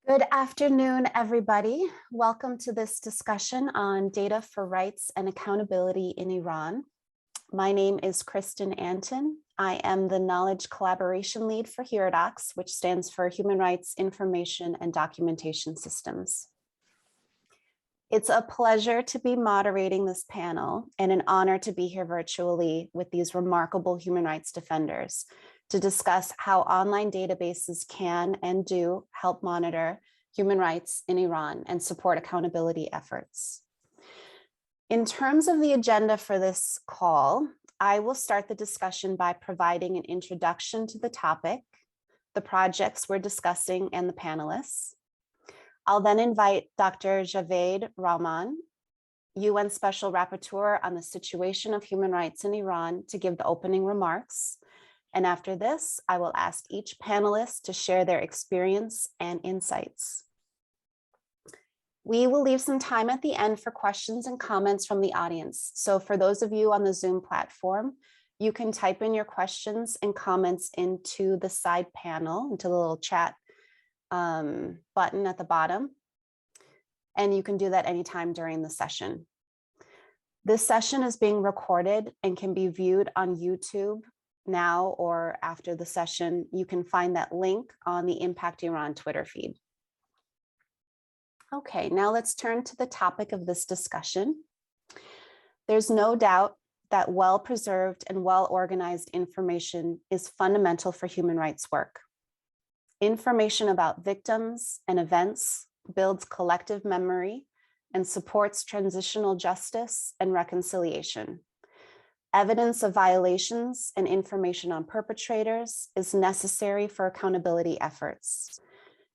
Good afternoon, everybody. Welcome to this discussion on data for rights and accountability in Iran. My name is Kristin Antin. I am the Knowledge Collaboration Lead for HRC, which stands for Human Rights Information and Documentation Systems. It's a pleasure to be moderating this panel and an honor to be here virtually with these remarkable human rights defenders to discuss how online databases can and do help monitor human rights in Iran and support accountability efforts. In terms of the agenda for this call, I will start the discussion by providing an introduction to the topic, the projects we're discussing, and the panelists. I'll then invite Dr. Javaid Rehman, UN Special Rapporteur on the situation of human rights in Iran, to give the opening remarks. And after this, I will ask each panelist to share their experience and insights. We will leave some time at the end for questions and comments from the audience. So for those of you on the Zoom platform, you can type in your questions and comments into the side panel, into the little chat button at the bottom. And you can do that anytime during the session. This session is being recorded and can be viewed on YouTube now or after the session. You can find that link on the Impact Iran Twitter feed. Okay, now let's turn to the topic of this discussion. There's no doubt that well-preserved and well-organized information is fundamental for human rights work. Information about victims and events builds collective memory and supports transitional justice and reconciliation. Evidence of violations and information on perpetrators is necessary for accountability efforts.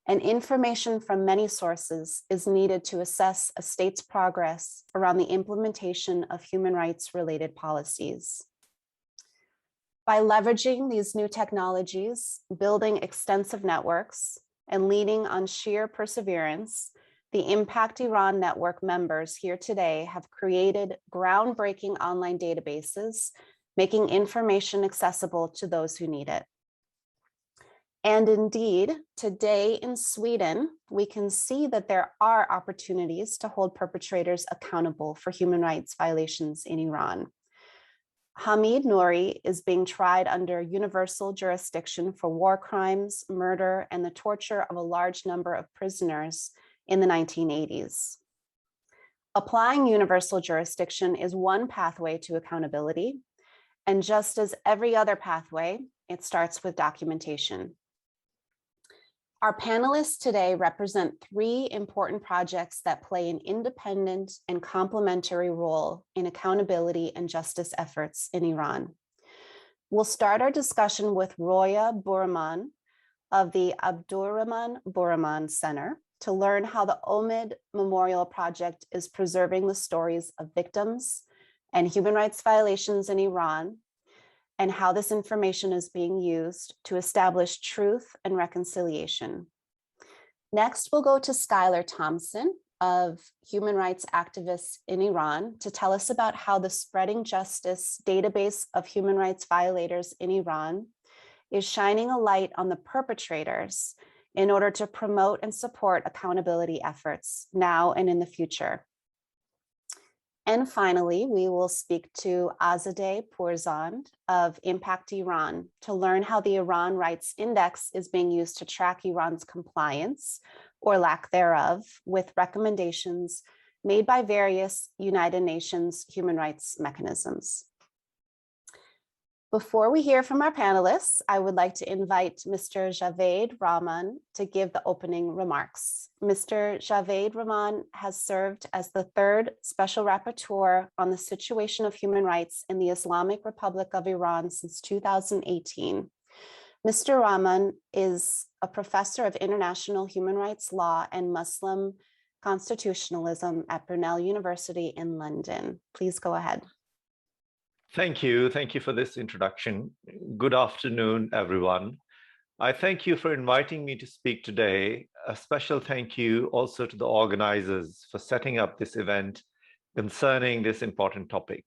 And information from many sources is needed to assess a state's progress around the implementation of human rights related policies. By leveraging these new technologies, building extensive networks, and leaning on sheer perseverance, the Impact Iran Network members here today have created groundbreaking online databases, making information accessible to those who need it. And indeed, today in Sweden, we can see that there are opportunities to hold perpetrators accountable for human rights violations in Iran. Hamid Nouri is being tried under universal jurisdiction for war crimes, murder, and the torture of a large number of prisoners in the 1980s. Applying universal jurisdiction is one pathway to accountability, and just as every other pathway, it starts with documentation. Our panelists today represent three important projects that play an independent and complementary role in accountability and justice efforts in Iran. We'll start our discussion with Roya Boroumand of the Abdorrahman Boroumand Center to learn how the OMID Memorial Project is preserving the stories of victims and human rights violations in Iran, and how this information is being used to establish truth and reconciliation. Next, we'll go to Skylar Thompson of human rights activists in Iran to tell us about how the Spreading Justice database of human rights violators in Iran is shining a light on the perpetrators in order to promote and support accountability efforts now and in the future. And finally, we will speak to Azadeh Pourzand of Impact Iran to learn how the Iran Rights Index is being used to track Iran's compliance, or lack thereof, with recommendations made by various United Nations human rights mechanisms. Before we hear from our panelists, I would like to invite Mr. Javaid Rehman to give the opening remarks. Mr. Javaid Rehman has served as the third Special Rapporteur on the situation of human rights in the Islamic Republic of Iran since 2018. Mr. Rehman is a professor of international human rights law and Muslim constitutionalism at Brunel University in London. Please go ahead. Thank you. Thank you for this introduction. Good afternoon, everyone. I thank you for inviting me to speak today. A special thank you also to the organizers for setting up this event concerning this important topic.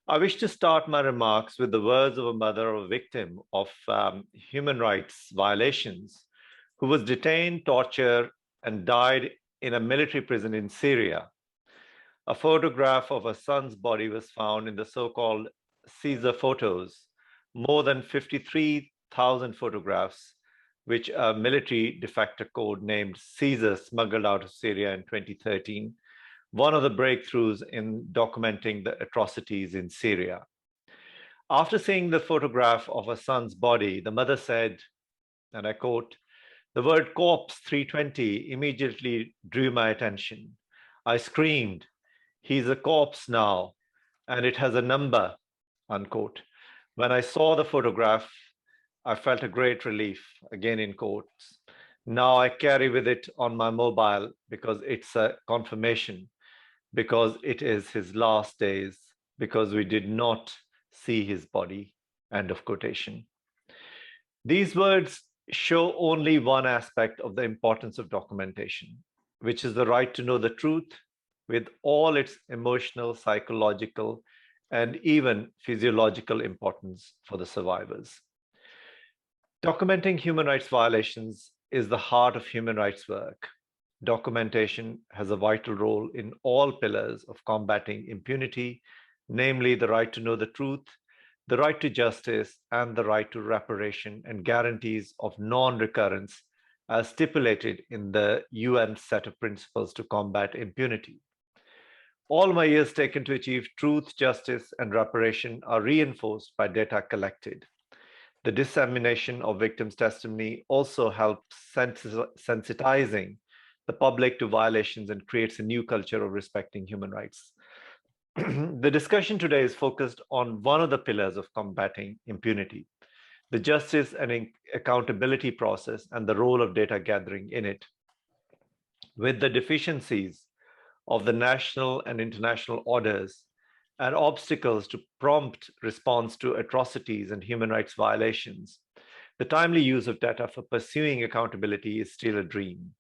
I wish to start my remarks with the words of a mother of a victim of human rights violations who was detained, tortured, and died in a military prison in Syria. A photograph of her son's body was found in the so-called Caesar photos, more than 53,000 photographs, which a military defector code named Caesar smuggled out of Syria in 2013, one of the breakthroughs in documenting the atrocities in Syria. After seeing the photograph of her son's body, the mother said, and I quote, "The word corpse 320 immediately drew my attention. I screamed, 'He's a corpse now, and it has a number,' unquote. When I saw the photograph, I felt a great relief," again in quotes. "Now I carry with it on my mobile because it's a confirmation, because it is his last days, because we did not see his body," end of quotation. These words show only one aspect of the importance of documentation, which is the right to know the truth with all its emotional, psychological, and even physiological importance for the survivors. Documenting human rights violations is the heart of human rights work. Documentation has a vital role in all pillars of combating impunity, namely the right to know the truth, the right to justice, and the right to reparation and guarantees of non-recurrence as stipulated in the UN set of principles to combat impunity. All my years taken to achieve truth, justice, and reparation are reinforced by data collected. The dissemination of victims' testimony also helps sensitizing the public to violations and creates a new culture of respecting human rights. The discussion today is focused on one of the pillars of combating impunity, the justice and accountability process and the role of data gathering in it. With the deficiencies of the national and international orders and obstacles to prompt response to atrocities and human rights violations, the timely use of data for pursuing accountability is still a dream.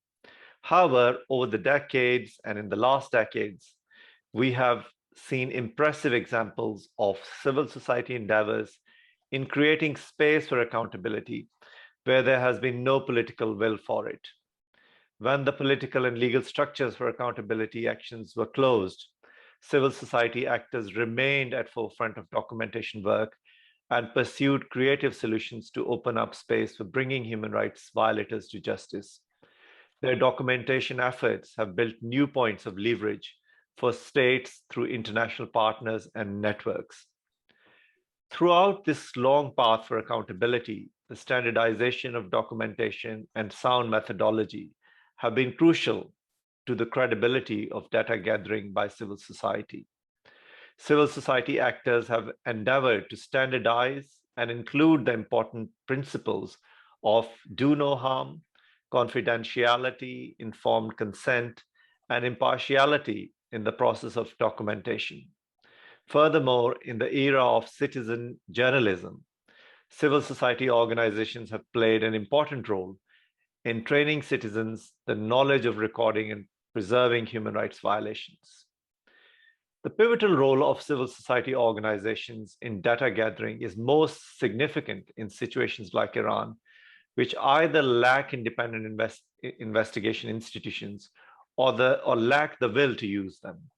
However, over the decades and in the last decades, we have seen impressive examples of civil society endeavors in creating space for accountability where there has been no political will for it. When the political and legal structures for accountability actions were closed, civil society actors remained at forefront of documentation work and pursued creative solutions to open up space for bringing human rights violators to justice. Their documentation efforts have built new points of leverage for states through international partners and networks. Throughout this long path for accountability, the standardization of documentation and sound methodology have been crucial to the credibility of data gathering by civil society. Civil society actors have endeavored to standardize and include the important principles of do no harm, confidentiality, informed consent, and impartiality in the process of documentation. Furthermore, in the era of citizen journalism, civil society organizations have played an important role in training citizens the knowledge of recording and preserving human rights violations. The pivotal role of civil society organizations in data gathering is most significant in situations like Iran, which either lack independent investigation institutions or lack the will to use them.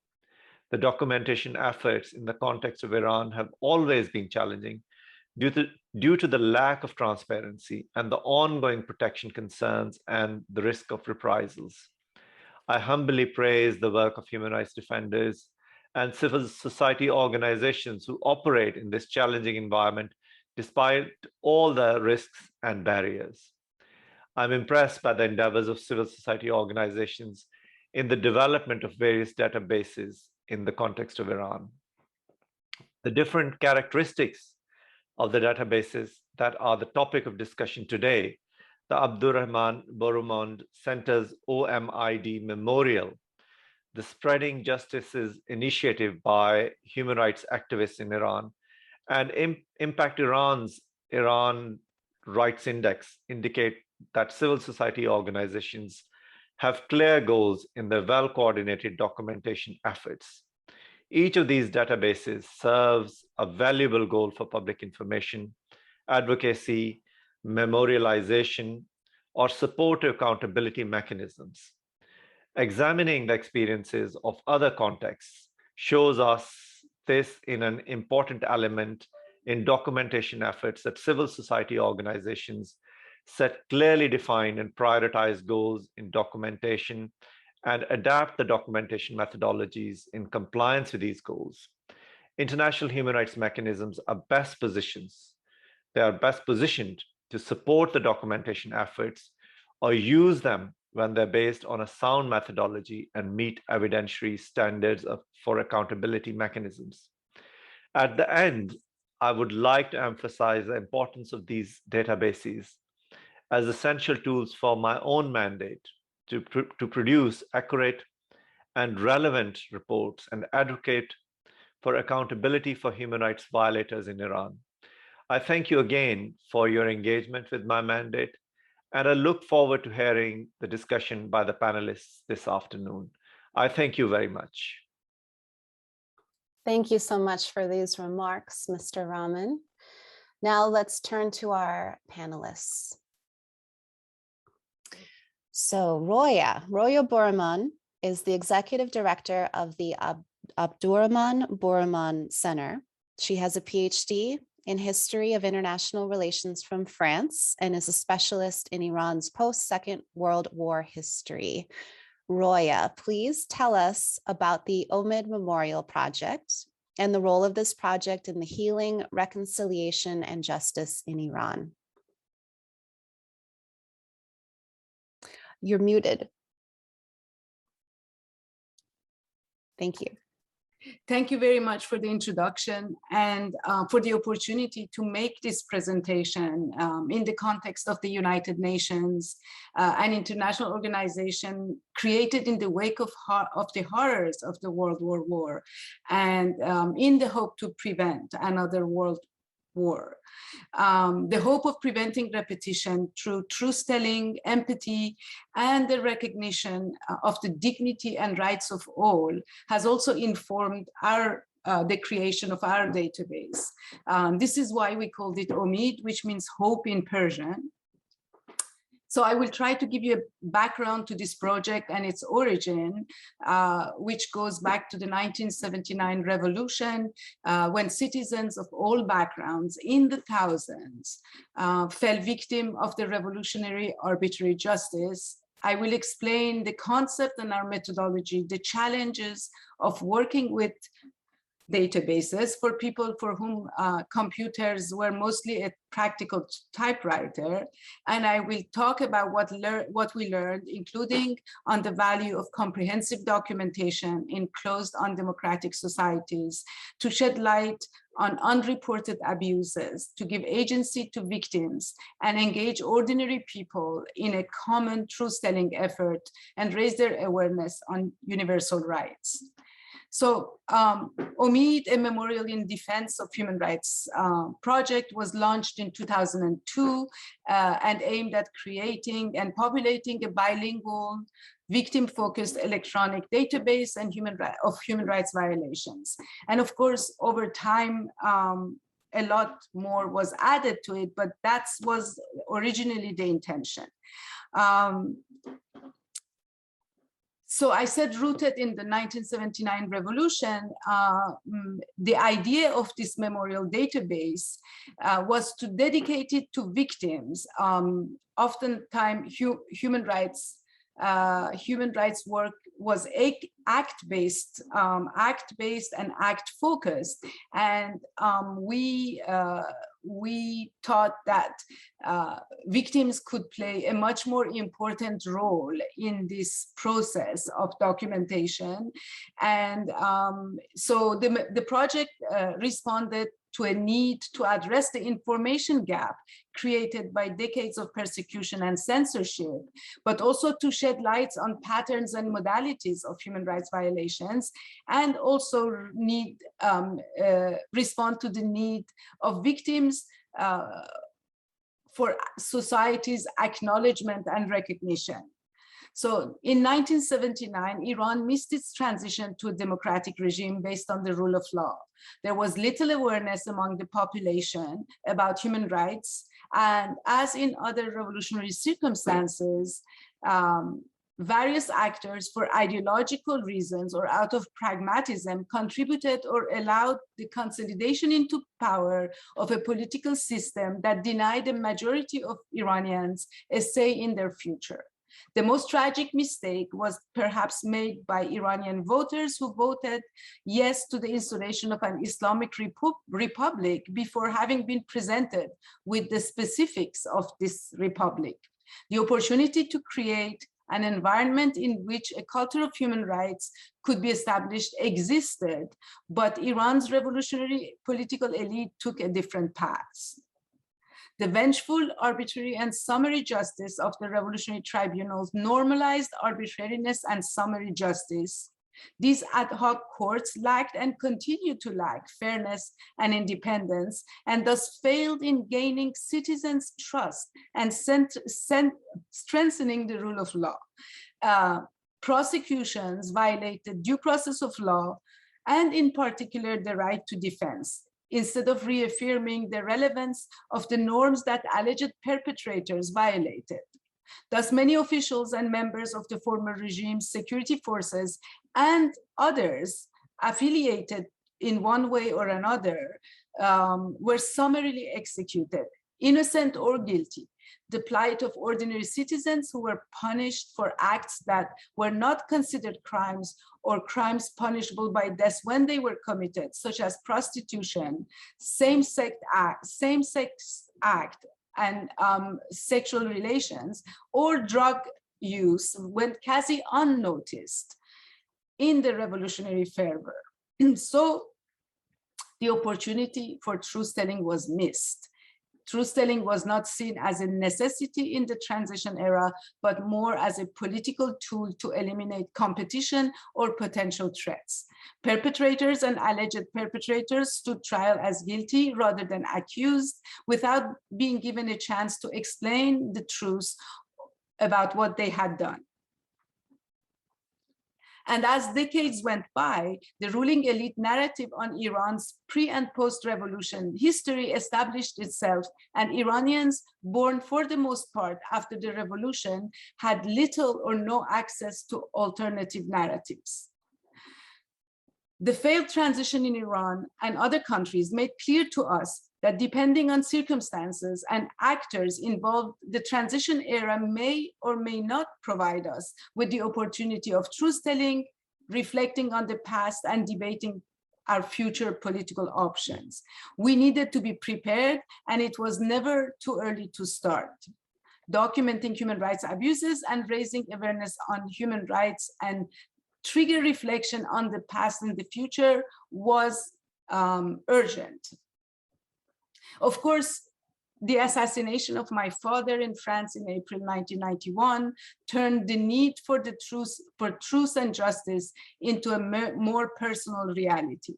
The documentation efforts in the context of Iran have always been challenging due to the lack of transparency and the ongoing protection concerns and the risk of reprisals. I humbly praise the work of human rights defenders and civil society organizations who operate in this challenging environment despite all the risks and barriers. I'm impressed by the endeavors of civil society organizations in the development of various databases in the context of Iran. The different characteristics of the databases that are the topic of discussion today, the Abdorrahman Boroumand Center's OMID Memorial, the Spreading Justices Initiative by human rights activists in Iran, and Impact Iran's Iran Rights Index indicate that civil society organizations have clear goals in their well-coordinated documentation efforts. Each of these databases serves a valuable goal for public information, advocacy, memorialization, or support accountability mechanisms. Examining the experiences of other contexts shows us this in an important element in documentation efforts that civil society organizations set clearly defined and prioritized goals in documentation and adapt the documentation methodologies in compliance with these goals. International human rights mechanisms are best positions. They are best positioned to support the documentation efforts or use them when they're based on a sound methodology and meet evidentiary standards for accountability mechanisms. At the end, I would like to emphasize the importance of these databases as essential tools for my own mandate to produce accurate and relevant reports and advocate for accountability for human rights violators in Iran. I thank you again for your engagement with my mandate, and I look forward to hearing the discussion by the panelists this afternoon. I thank you very much. Thank you so much for these remarks, Mr. Rehman. Now let's turn to our panelists. So Roya Boroumand is the executive director of the Abdorrahman Boroumand Center. She has a PhD in history of international relations from France and is a specialist in Iran's post-Second World War history. Roya, please tell us about the OMID Memorial Project and the role of this project in the healing, reconciliation, and justice in Iran. You're muted. Thank you. Thank you very much for the introduction and for the opportunity to make this presentation in the context of the United Nations, an international organization created in the wake of the horrors of the World War and in the hope to prevent another world war. The hope of preventing repetition through truth-telling, empathy, and the recognition of the dignity and rights of all has also informed the creation of our database. This is why we called it OMID, which means hope in Persian. So I will try to give you a background to this project and its origin, which goes back to the 1979 revolution, when citizens of all backgrounds in the thousands fell victim of the revolutionary arbitrary justice. I will explain the concept and our methodology, the challenges of working with databases for people for whom computers were mostly a practical typewriter. And I will talk about what we learned, including on the value of comprehensive documentation in closed, undemocratic societies, to shed light on unreported abuses, to give agency to victims, and engage ordinary people in a common truth-telling effort and raise their awareness on universal rights. So OMID, a memorial in defense of human rights project, was launched in 2002 and aimed at creating and populating a bilingual, victim-focused electronic database and of human rights violations. And of course, over time, a lot more was added to it, but that was originally the intention. So I said rooted in the 1979 revolution, the idea of this memorial database was to dedicate it to victims. Oftentimes human rights work was act-based and act-focused, and we thought that victims could play a much more important role in this process of documentation. And so the project responded to a need to address the information gap created by decades of persecution and censorship, but also to shed light on patterns and modalities of human rights violations, and also respond to the need of victims for society's acknowledgement and recognition. So in 1979, Iran missed its transition to a democratic regime based on the rule of law. There was little awareness among the population about human rights And as in other revolutionary circumstances, various actors, for ideological reasons or out of pragmatism, contributed or allowed the consolidation into power of a political system that denied the majority of Iranians a say in their future. The most tragic mistake was perhaps made by Iranian voters who voted yes to the installation of an Islamic republic before having been presented with the specifics of this republic. The opportunity to create an environment in which a culture of human rights could be established existed, but Iran's revolutionary political elite took a different path. The vengeful, arbitrary, and summary justice of the revolutionary tribunals normalized arbitrariness and summary justice. These ad hoc courts lacked and continue to lack fairness and independence, and thus failed in gaining citizens' trust and strengthening the rule of law. Prosecutions violated due process of law, and in particular, the right to defense, instead of reaffirming the relevance of the norms that alleged perpetrators violated. Thus, many officials and members of the former regime's security forces and others affiliated in one way or another were summarily executed, innocent or guilty. The plight of ordinary citizens who were punished for acts that were not considered crimes or crimes punishable by death when they were committed, such as prostitution, same-sex act, and sexual relations, or drug use, went quasi unnoticed in the revolutionary fervor. So the opportunity for truth-telling was missed. Truth-telling was not seen as a necessity in the transition era, but more as a political tool to eliminate competition or potential threats. Perpetrators and alleged perpetrators stood trial as guilty rather than accused, without being given a chance to explain the truth about what they had done. And as decades went by, the ruling elite narrative on Iran's pre- and post-revolution history established itself, and Iranians, born for the most part after the revolution, had little or no access to alternative narratives. The failed transition in Iran and other countries made clear to us that depending on circumstances and actors involved, the transition era may or may not provide us with the opportunity of truth-telling, reflecting on the past, and debating our future political options. We needed to be prepared, and it was never too early to start. Documenting human rights abuses and raising awareness on human rights and trigger reflection on the past and the future was urgent. Of course, the assassination of my father in France in April 1991 turned the need for truth and justice into a more personal reality.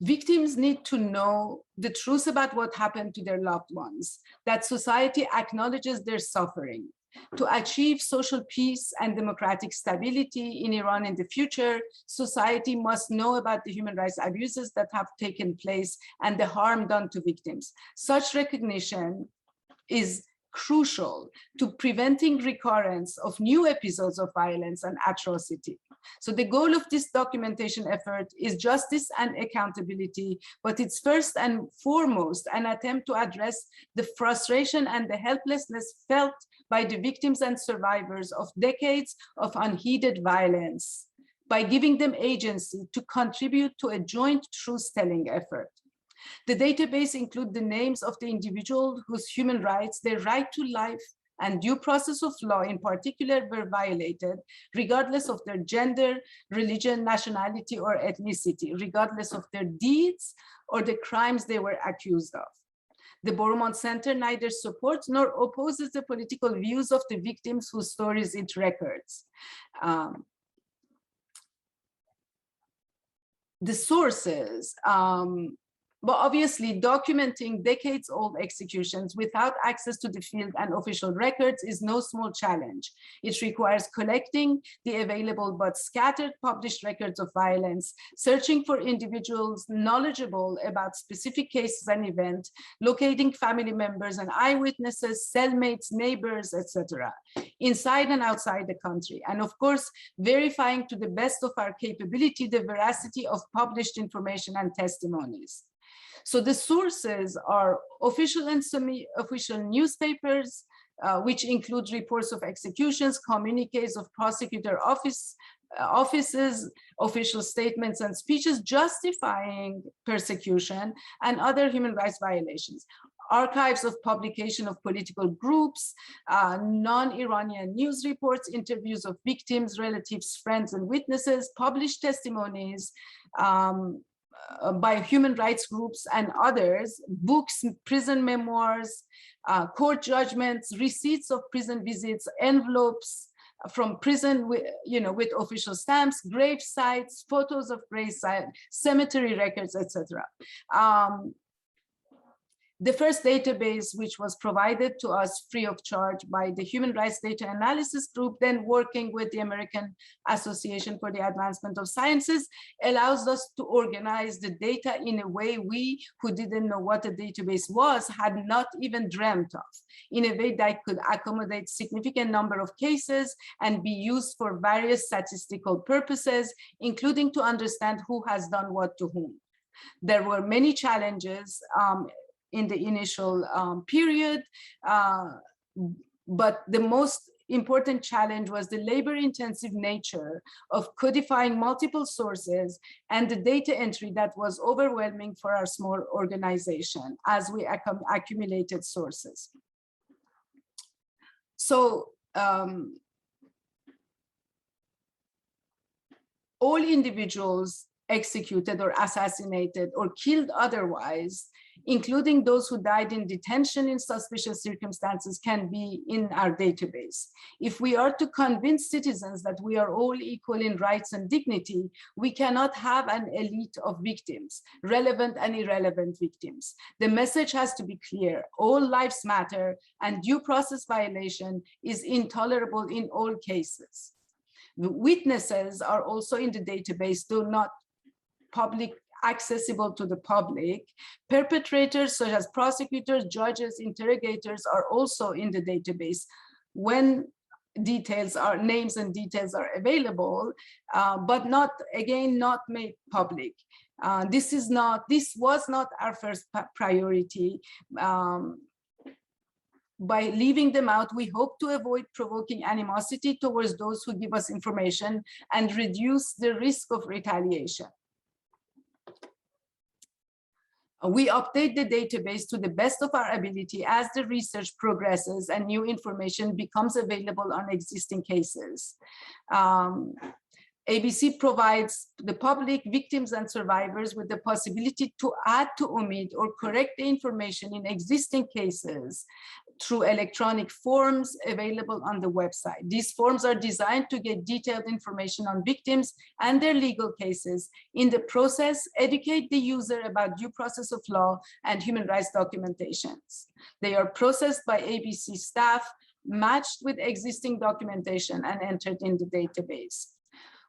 Victims need to know the truth about what happened to their loved ones, that society acknowledges their suffering. To achieve social peace and democratic stability in Iran in the future, society must know about the human rights abuses that have taken place and the harm done to victims. Such recognition is crucial to preventing recurrence of new episodes of violence and atrocity. So the goal of this documentation effort is justice and accountability, but it's first and foremost an attempt to address the frustration and the helplessness felt by the victims and survivors of decades of unheeded violence, by giving them agency to contribute to a joint truth-telling effort. The database includes the names of the individual whose human rights, their right to life, and due process of law in particular were violated, regardless of their gender, religion, nationality, or ethnicity, regardless of their deeds or the crimes they were accused of. The Boroumand Center neither supports nor opposes the political views of the victims whose stories it records. The sources But obviously, documenting decades-old executions without access to the field and official records is no small challenge. It requires collecting the available but scattered published records of violence, searching for individuals knowledgeable about specific cases and events, locating family members and eyewitnesses, cellmates, neighbors, etc., inside and outside the country. And of course, verifying to the best of our capability the veracity of published information and testimonies. So the sources are official and semi-official newspapers, which include reports of executions, communiques of prosecutor offices, official statements and speeches justifying persecution and other human rights violations. Archives of publication of political groups, non-Iranian news reports, interviews of victims, relatives, friends, and witnesses, published testimonies, by human rights groups and others, books, prison memoirs, court judgments, receipts of prison visits, envelopes from prison with, with official stamps, grave sites, photos of grave sites, cemetery records, etc. The first database, which was provided to us free of charge by the Human Rights Data Analysis Group, then working with the American Association for the Advancement of Sciences, allows us to organize the data in a way we, who didn't know what a database was, had not even dreamt of, in a way that could accommodate significant number of cases and be used for various statistical purposes, including to understand who has done what to whom. There were many challenges in the initial period, but the most important challenge was the labor-intensive nature of codifying multiple sources and the data entry that was overwhelming for our small organization as we accumulated sources. So all individuals executed or assassinated or killed otherwise, including those who died in detention in suspicious circumstances, can be in our database. If we are to convince citizens that we are all equal in rights and dignity, we cannot have an elite of victims, relevant and irrelevant victims. The message has to be clear: all lives matter, and due process violation is intolerable in all cases. The witnesses are also in the database, though not accessible to the public. Perpetrators such as prosecutors, judges, interrogators are also in the database when names and details are available, but not made public. This was not our first priority. By leaving them out, we hope to avoid provoking animosity towards those who give us information and reduce the risk of retaliation. We update the database to the best of our ability as the research progresses and new information becomes available on existing cases. ABC provides the public, victims, and survivors with the possibility to add to OMID or correct the information in existing cases through electronic forms available on the website. These forms are designed to get detailed information on victims and their legal cases. In the process, educate the user about due process of law and human rights documentations. They are processed by ABC staff, matched with existing documentation, and entered in the database.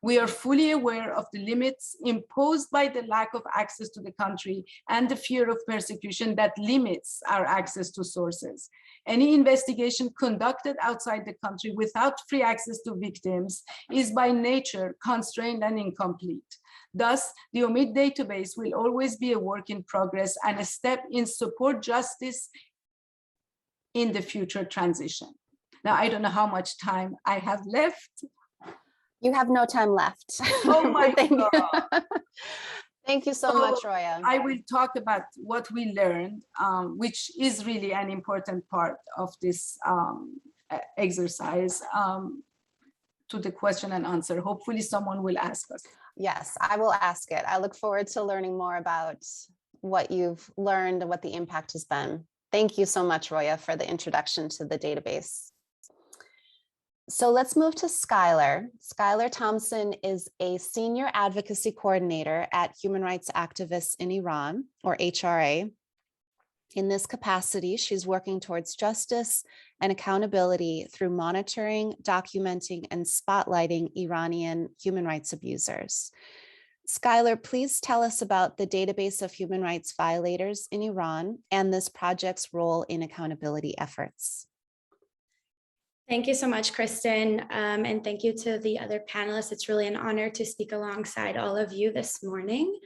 We are fully aware of the limits imposed by the lack of access to the country and the fear of persecution that limits our access to sources. Any investigation conducted outside the country without free access to victims is by nature constrained and incomplete. Thus, the OMID database will always be a work in progress and a step in support justice in the future transition. Now, I don't know how much time I have left. You have no time left. Oh my God. Thank you so much, Roya. I will talk about what we learned, which is really an important part of this exercise, to the question and answer. Hopefully someone will ask us. Yes, I will ask it. I look forward to learning more about what you've learned and what the impact has been. Thank you so much, Roya, for the introduction to the database. So let's move to Skylar. Skylar Thompson is a senior advocacy coordinator at Human Rights Activists in Iran, or HRA. In this capacity, she's working towards justice and accountability through monitoring, documenting, and spotlighting Iranian human rights abusers. Skylar, please tell us about the database of human rights violators in Iran and this project's role in accountability efforts. Thank you so much, Kristin, and thank you to the other panelists. It's really an honor to speak alongside all of you this morning.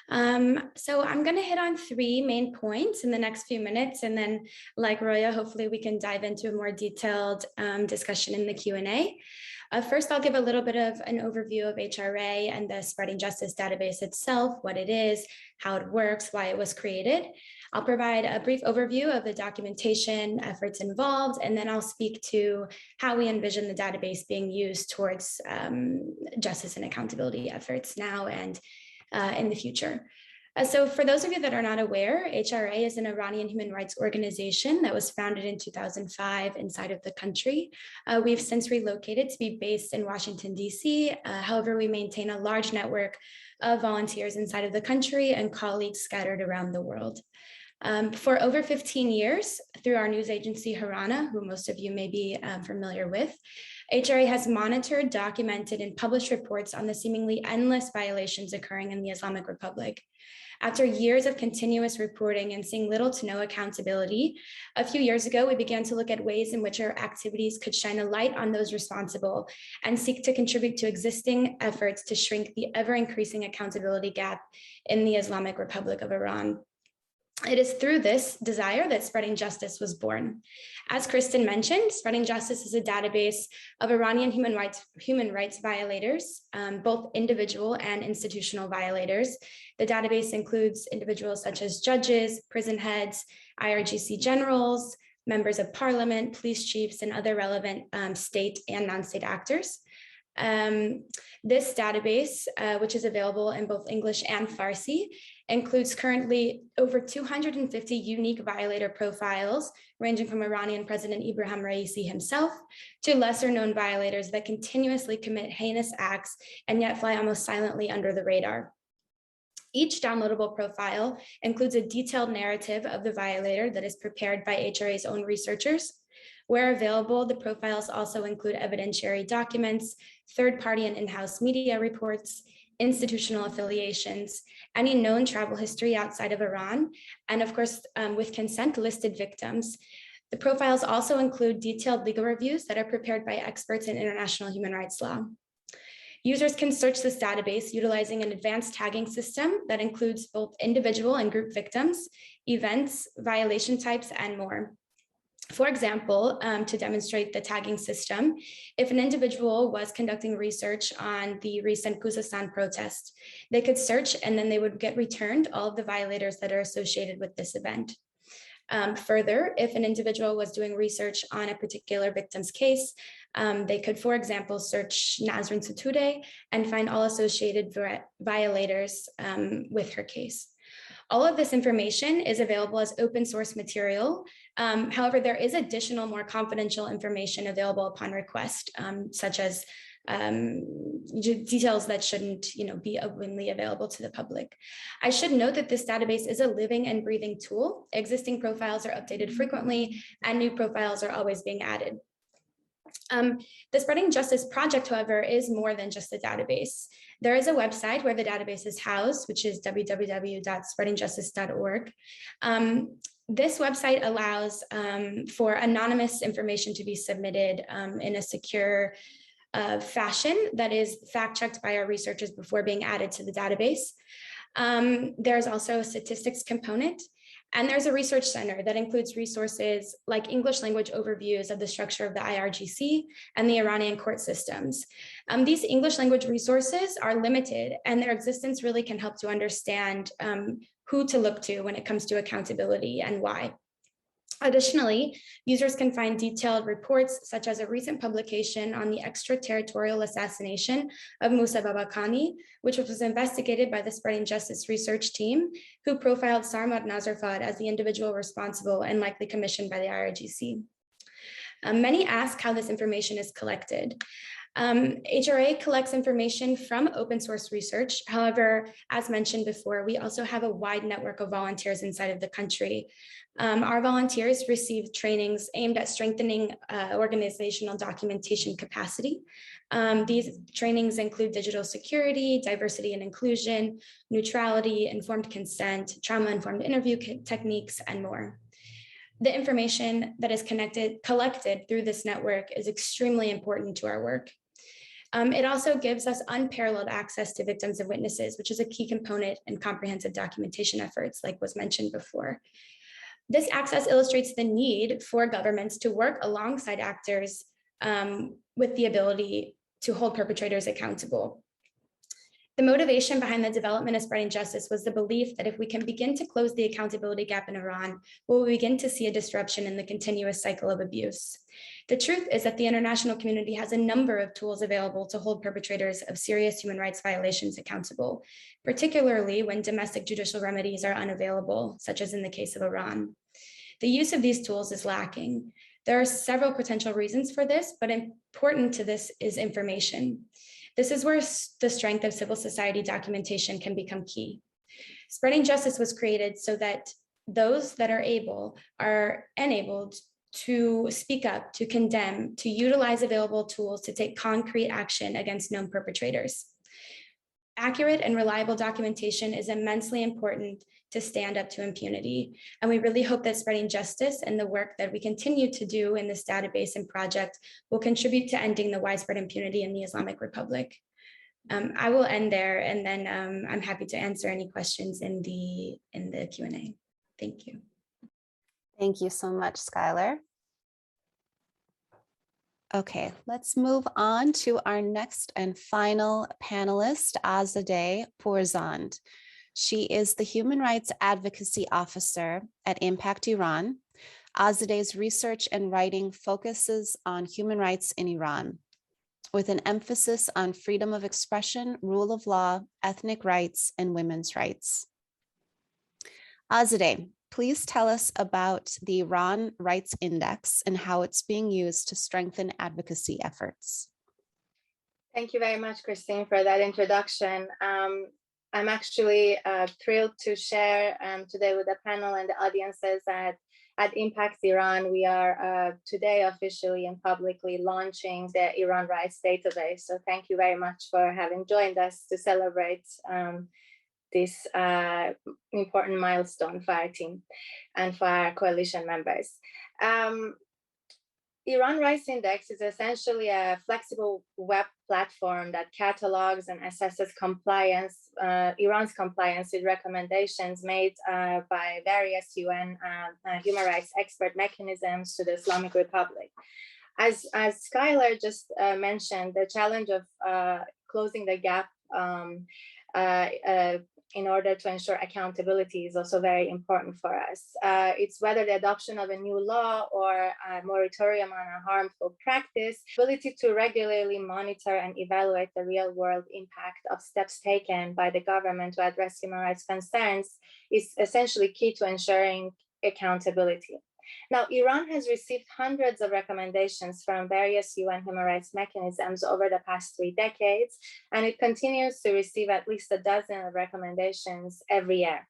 So I'm going to hit on 3 main points in the next few minutes, and then, like Roya, hopefully we can dive into a more detailed discussion in the Q&A. First, I'll give a little bit of an overview of HRA and the Spreading Justice database itself, what it is, how it works, why it was created. I'll provide a brief overview of the documentation efforts involved, and then I'll speak to how we envision the database being used towards justice and accountability efforts now and in the future. So for those of you that are not aware, HRA is an Iranian human rights organization that was founded in 2005 inside of the country. We've since relocated to be based in Washington, D.C. However, we maintain a large network of volunteers inside of the country and colleagues scattered around the world. For over 15 years, through our news agency, Harana, who most of you may be familiar with, HRA has monitored, documented, and published reports on the seemingly endless violations occurring in the Islamic Republic. After years of continuous reporting and seeing little to no accountability, a few years ago, we began to look at ways in which our activities could shine a light on those responsible and seek to contribute to existing efforts to shrink the ever-increasing accountability gap in the Islamic Republic of Iran. It is through this desire that Spreading Justice was born. As Kristin mentioned, Spreading Justice is a database of Iranian human rights violators, both individual and institutional violators. The database includes individuals such as judges, prison heads, IRGC generals, members of parliament, police chiefs, and other relevant state and non-state actors. This database, which is available in both English and Farsi, includes currently over 250 unique violator profiles, ranging from Iranian President Ebrahim Raisi himself to lesser known violators that continuously commit heinous acts and yet fly almost silently under the radar. Each downloadable profile includes a detailed narrative of the violator that is prepared by HRA's own researchers. Where available, the profiles also include evidentiary documents, third-party and in-house media reports, institutional affiliations, any known travel history outside of Iran, and of course, with consent, listed victims. The profiles also include detailed legal reviews that are prepared by experts in international human rights law. Users can search this database utilizing an advanced tagging system that includes both individual and group victims, events, violation types, and more. For example, to demonstrate the tagging system, if an individual was conducting research on the recent Khuzestan protest, they could search and then they would get returned all of the violators that are associated with this event. Further, if an individual was doing research on a particular victim's case, they could, for example, search Nazrin Sotoudeh and find all associated violators with her case. All of this information is available as open source material. However, there is additional, more confidential information available upon request, such as details that shouldn't, be openly available to the public. I should note that this database is a living and breathing tool. Existing profiles are updated frequently, and new profiles are always being added. The Spreading Justice project, however, is more than just a database. There is a website where the database is housed, which is www.spreadingjustice.org. This website allows for anonymous information to be submitted in a secure fashion that is fact-checked by our researchers before being added to the database. There's also a statistics component. And there's a research center that includes resources like English language overviews of the structure of the IRGC and the Iranian court systems. These English language resources are limited, and their existence really can help to understand who to look to when it comes to accountability and why. Additionally, users can find detailed reports, such as a recent publication on the extraterritorial assassination of Mousa Babakani, which was investigated by the Spreading Justice research team, who profiled Sarmad Nazarfad as the individual responsible and likely commissioned by the IRGC. Many ask how this information is collected. HRA collects information from open source research. However, as mentioned before, we also have a wide network of volunteers inside of the country. Our volunteers receive trainings aimed at strengthening organizational documentation capacity. These trainings include digital security, diversity and inclusion, neutrality, informed consent, trauma-informed interview techniques, and more. The information that is collected through this network is extremely important to our work. It also gives us unparalleled access to victims and witnesses, which is a key component in comprehensive documentation efforts, like was mentioned before. This access illustrates the need for governments to work alongside actors with the ability to hold perpetrators accountable. The motivation behind the development of Spreading Justice was the belief that if we can begin to close the accountability gap in Iran, we'll begin to see a disruption in the continuous cycle of abuse. The truth is that the international community has a number of tools available to hold perpetrators of serious human rights violations accountable, particularly when domestic judicial remedies are unavailable, such as in the case of Iran. The use of these tools is lacking. There are several potential reasons for this, but important to this is information. This is where the strength of civil society documentation can become key. Spreading Justice was created so that those that are able are enabled to speak up, to condemn, to utilize available tools to take concrete action against known perpetrators. Accurate and reliable documentation is immensely important to stand up to impunity. And we really hope that Spreading Justice and the work that we continue to do in this database and project will contribute to ending the widespread impunity in the Islamic Republic. I will end there, and then I'm happy to answer any questions in the Q&A. Thank you. Thank you so much, Skylar. Okay, let's move on to our next and final panelist, Azadeh Pourzand. She is the Human Rights Advocacy Officer at Impact Iran. Azadeh's research and writing focuses on human rights in Iran, with an emphasis on freedom of expression, rule of law, ethnic rights, and women's rights. Azadeh, please tell us about the Iran Rights Index and how it's being used to strengthen advocacy efforts. Thank you very much, Kristin, for that introduction. I'm actually thrilled to share today with the panel and the audiences that at Impact Iran, we are today officially and publicly launching the Iran Rights Database. So thank you very much for having joined us to celebrate this important milestone for our team and for our coalition members. Iran Rights Index is essentially a flexible web platform that catalogs and assesses compliance, Iran's compliance with recommendations made by various UN human rights expert mechanisms to the Islamic Republic. As Skylar just mentioned, the challenge of closing the gap in order to ensure accountability is also very important for us. It's whether the adoption of a new law or a moratorium on a harmful practice, ability to regularly monitor and evaluate the real world impact of steps taken by the government to address human rights concerns is essentially key to ensuring accountability. Now, Iran has received hundreds of recommendations from various UN human rights mechanisms over the past 3 decades, and it continues to receive at least a dozen of recommendations every year.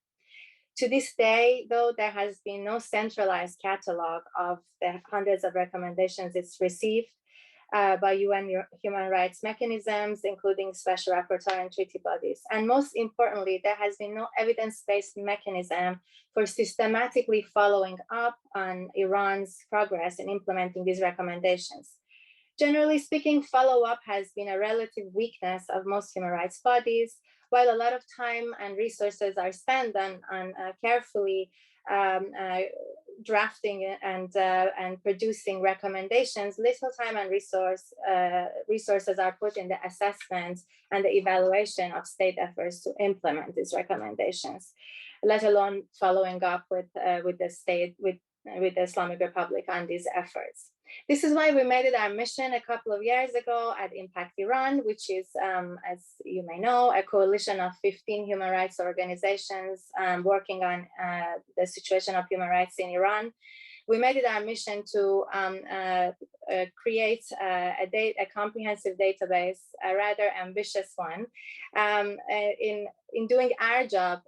To this day, though, there has been no centralized catalog of the hundreds of recommendations it's received by UN human rights mechanisms, including special rapporteur and treaty bodies. And most importantly, there has been no evidence-based mechanism for systematically following up on Iran's progress in implementing these recommendations. Generally speaking, follow-up has been a relative weakness of most human rights bodies, while a lot of time and resources are spent on carefully drafting and producing recommendations, little time and resources are put in the assessment and the evaluation of state efforts to implement these recommendations, let alone following up with the Islamic Republic on these efforts. This is why we made it our mission a couple of years ago at Impact Iran, which is, as you may know, a coalition of 15 human rights organizations working on the situation of human rights in Iran. we made it our mission to create a comprehensive database, a rather ambitious one, in doing our job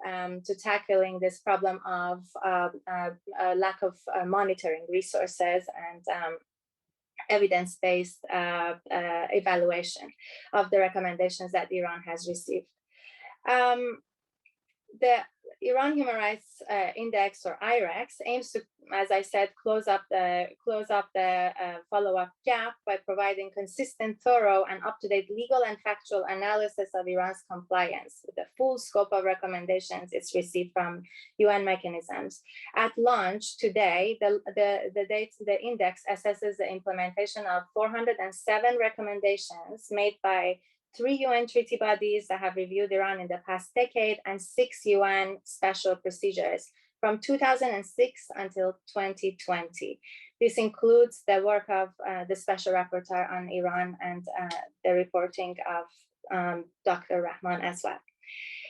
to tackling this problem of lack of monitoring resources and evidence-based evaluation of the recommendations that Iran has received. The Iran Human Rights Index, or IREX, aims to, as I said, close up the follow-up gap by providing consistent, thorough, and up-to-date legal and factual analysis of Iran's compliance with the full scope of recommendations it's received from UN mechanisms. At launch today, the index assesses the implementation of 407 recommendations made by 3 UN treaty bodies that have reviewed Iran in the past decade, and 6 UN special procedures from 2006 until 2020. This includes the work of the Special Rapporteur on Iran and the reporting of Dr. Rehman as well.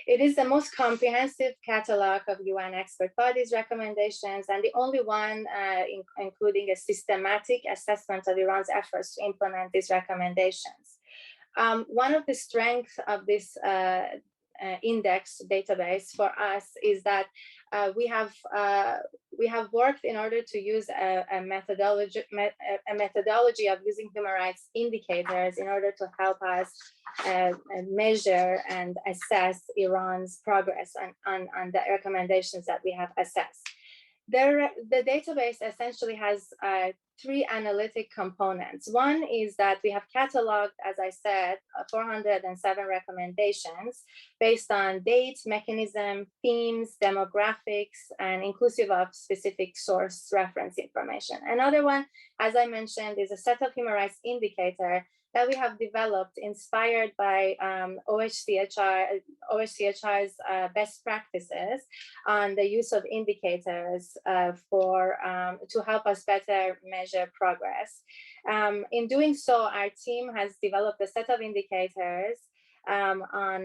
It is the most comprehensive catalog of UN expert bodies' recommendations, and the only one including a systematic assessment of Iran's efforts to implement these recommendations. One of the strengths of this index database for us is that we have worked in order to use a methodology of using human rights indicators in order to help us measure and assess Iran's progress on the recommendations that we have assessed. The database essentially has 3 analytic components. One is that we have cataloged, as I said, 407 recommendations based on date, mechanism, themes, demographics, and inclusive of specific source reference information. Another one, as I mentioned, is a set of human rights indicator that we have developed inspired by OHCHR's best practices on the use of indicators to help us better measure progress. In doing so, our team has developed a set of indicators on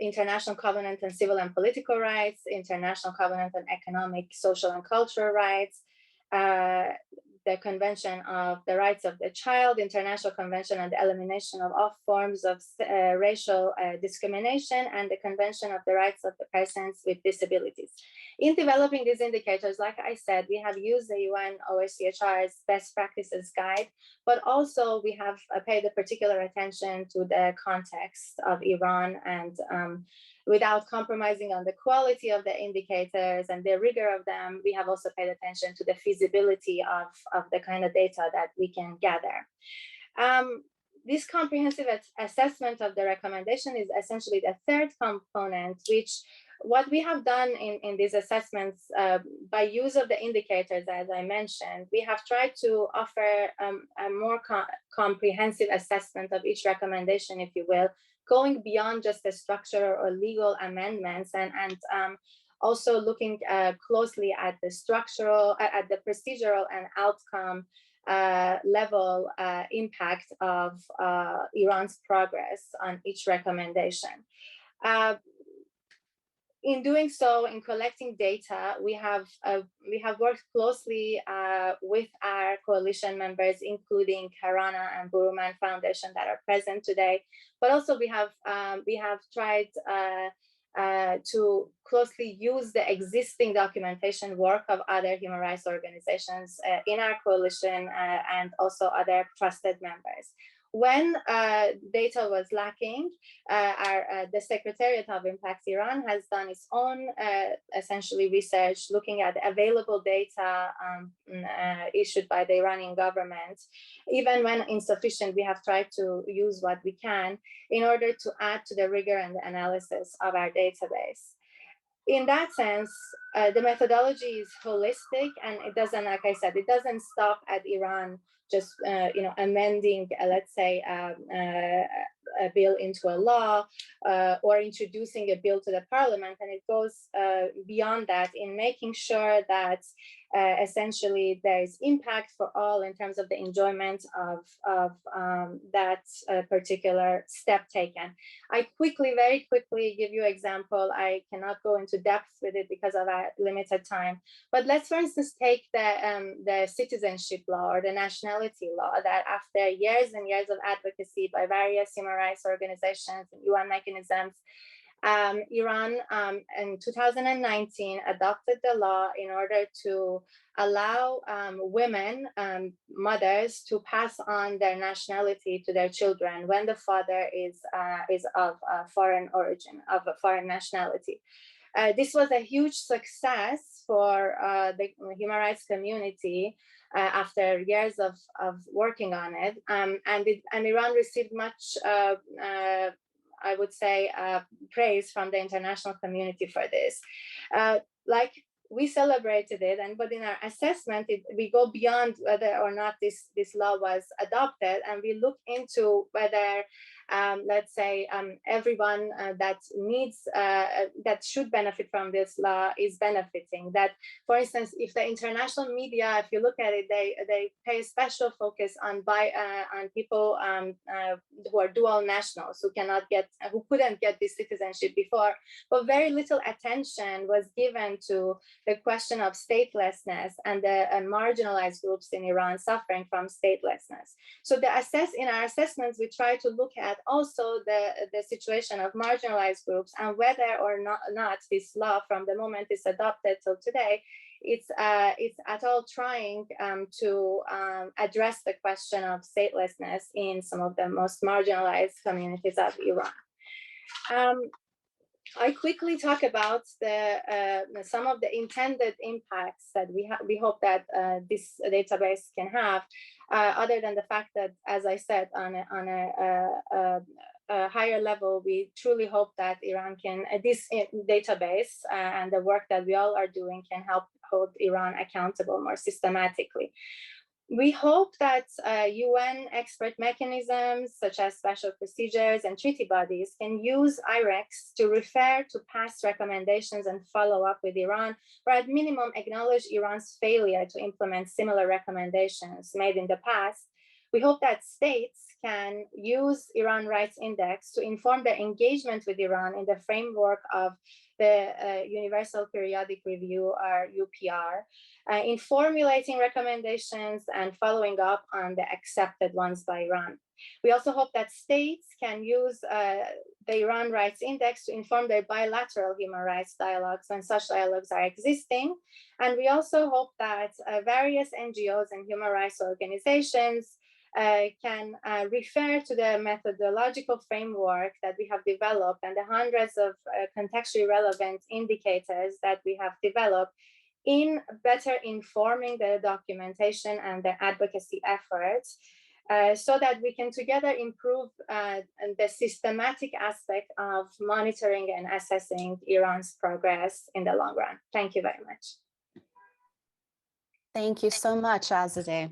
International Covenant on Civil and Political Rights, International Covenant on Economic, Social, and Cultural Rights, the Convention of the Rights of the Child, International Convention on the Elimination of all forms of racial discrimination, and the Convention of the Rights of the Persons with Disabilities. In developing these indicators, like I said, we have used the UN OHCHR's best practices guide, but also we have paid a particular attention to the context of Iran, and without compromising on the quality of the indicators and the rigor of them, we have also paid attention to the feasibility of the kind of data that we can gather. This comprehensive assessment of the recommendation is essentially the third component, which what we have done in these assessments by use of the indicators, as I mentioned, we have tried to offer a more comprehensive assessment of each recommendation, if you will, going beyond just the structural or legal amendments, and also looking closely at the structural, at the procedural and outcome level impact of Iran's progress on each recommendation. In doing so, in collecting data, we have worked closely with our coalition members, including Harana and Boroumand Foundation that are present today. But also we have tried to closely use the existing documentation work of other human rights organizations in our coalition and also other trusted members. When data was lacking, the Secretariat of Impact Iran has done its own essentially research looking at available data issued by the Iranian government. Even when insufficient, we have tried to use what we can in order to add to the rigor and the analysis of our database. In that sense, the methodology is holistic, and it doesn't, like I said, it doesn't stop at Iran just amending, let's say, a bill into a law or introducing a bill to the parliament, and it goes beyond that in making sure that essentially there is impact for all in terms of the enjoyment of that particular step taken. I very quickly give you an example. I cannot go into depth with it because of our limited time, but let's for instance take the citizenship law or the nationality law, that after years and years of advocacy by various human rights organizations and UN mechanisms, Iran in 2019 adopted the law in order to allow women, mothers, to pass on their nationality to their children when the father is of foreign origin, of a foreign nationality. This was a huge success for the human rights community after years of working on it, and Iran received much I would say, praise from the international community for this. Like we celebrated it, but in our assessment, we go beyond whether or not this law was adopted, and we look into whether, let's say, everyone that needs, that should benefit from this law is benefiting. That, for instance, if the international media, if you look at it, they pay a special focus on people who are dual nationals, who couldn't get this citizenship before, but very little attention was given to the question of statelessness and the marginalized groups in Iran suffering from statelessness. So in our assessments, we try to look at also the situation of marginalized groups and whether or not this law, from the moment it's adopted till today, it's at all trying to address the question of statelessness in some of the most marginalized communities of Iran. I quickly talk about some of the intended impacts that we hope that this database can have, other than the fact that, as I said, on a higher level, we truly hope that Iran can, this database and the work that we all are doing can help hold Iran accountable more systematically. We hope that UN expert mechanisms such as special procedures and treaty bodies can use IREX to refer to past recommendations and follow up with Iran, or at minimum acknowledge Iran's failure to implement similar recommendations made in the past. We hope that states can use Iran Rights Index to inform their engagement with Iran in the framework of the Universal Periodic Review, or UPR, in formulating recommendations and following up on the accepted ones by Iran. We also hope that states can use the Iran Rights Index to inform their bilateral human rights dialogues when such dialogues are existing. And we also hope that various NGOs and human rights organizations can refer to the methodological framework that we have developed and the hundreds of contextually relevant indicators that we have developed in better informing the documentation and the advocacy efforts, so that we can together improve the systematic aspect of monitoring and assessing Iran's progress in the long run. Thank you very much. Thank you so much, Azadeh.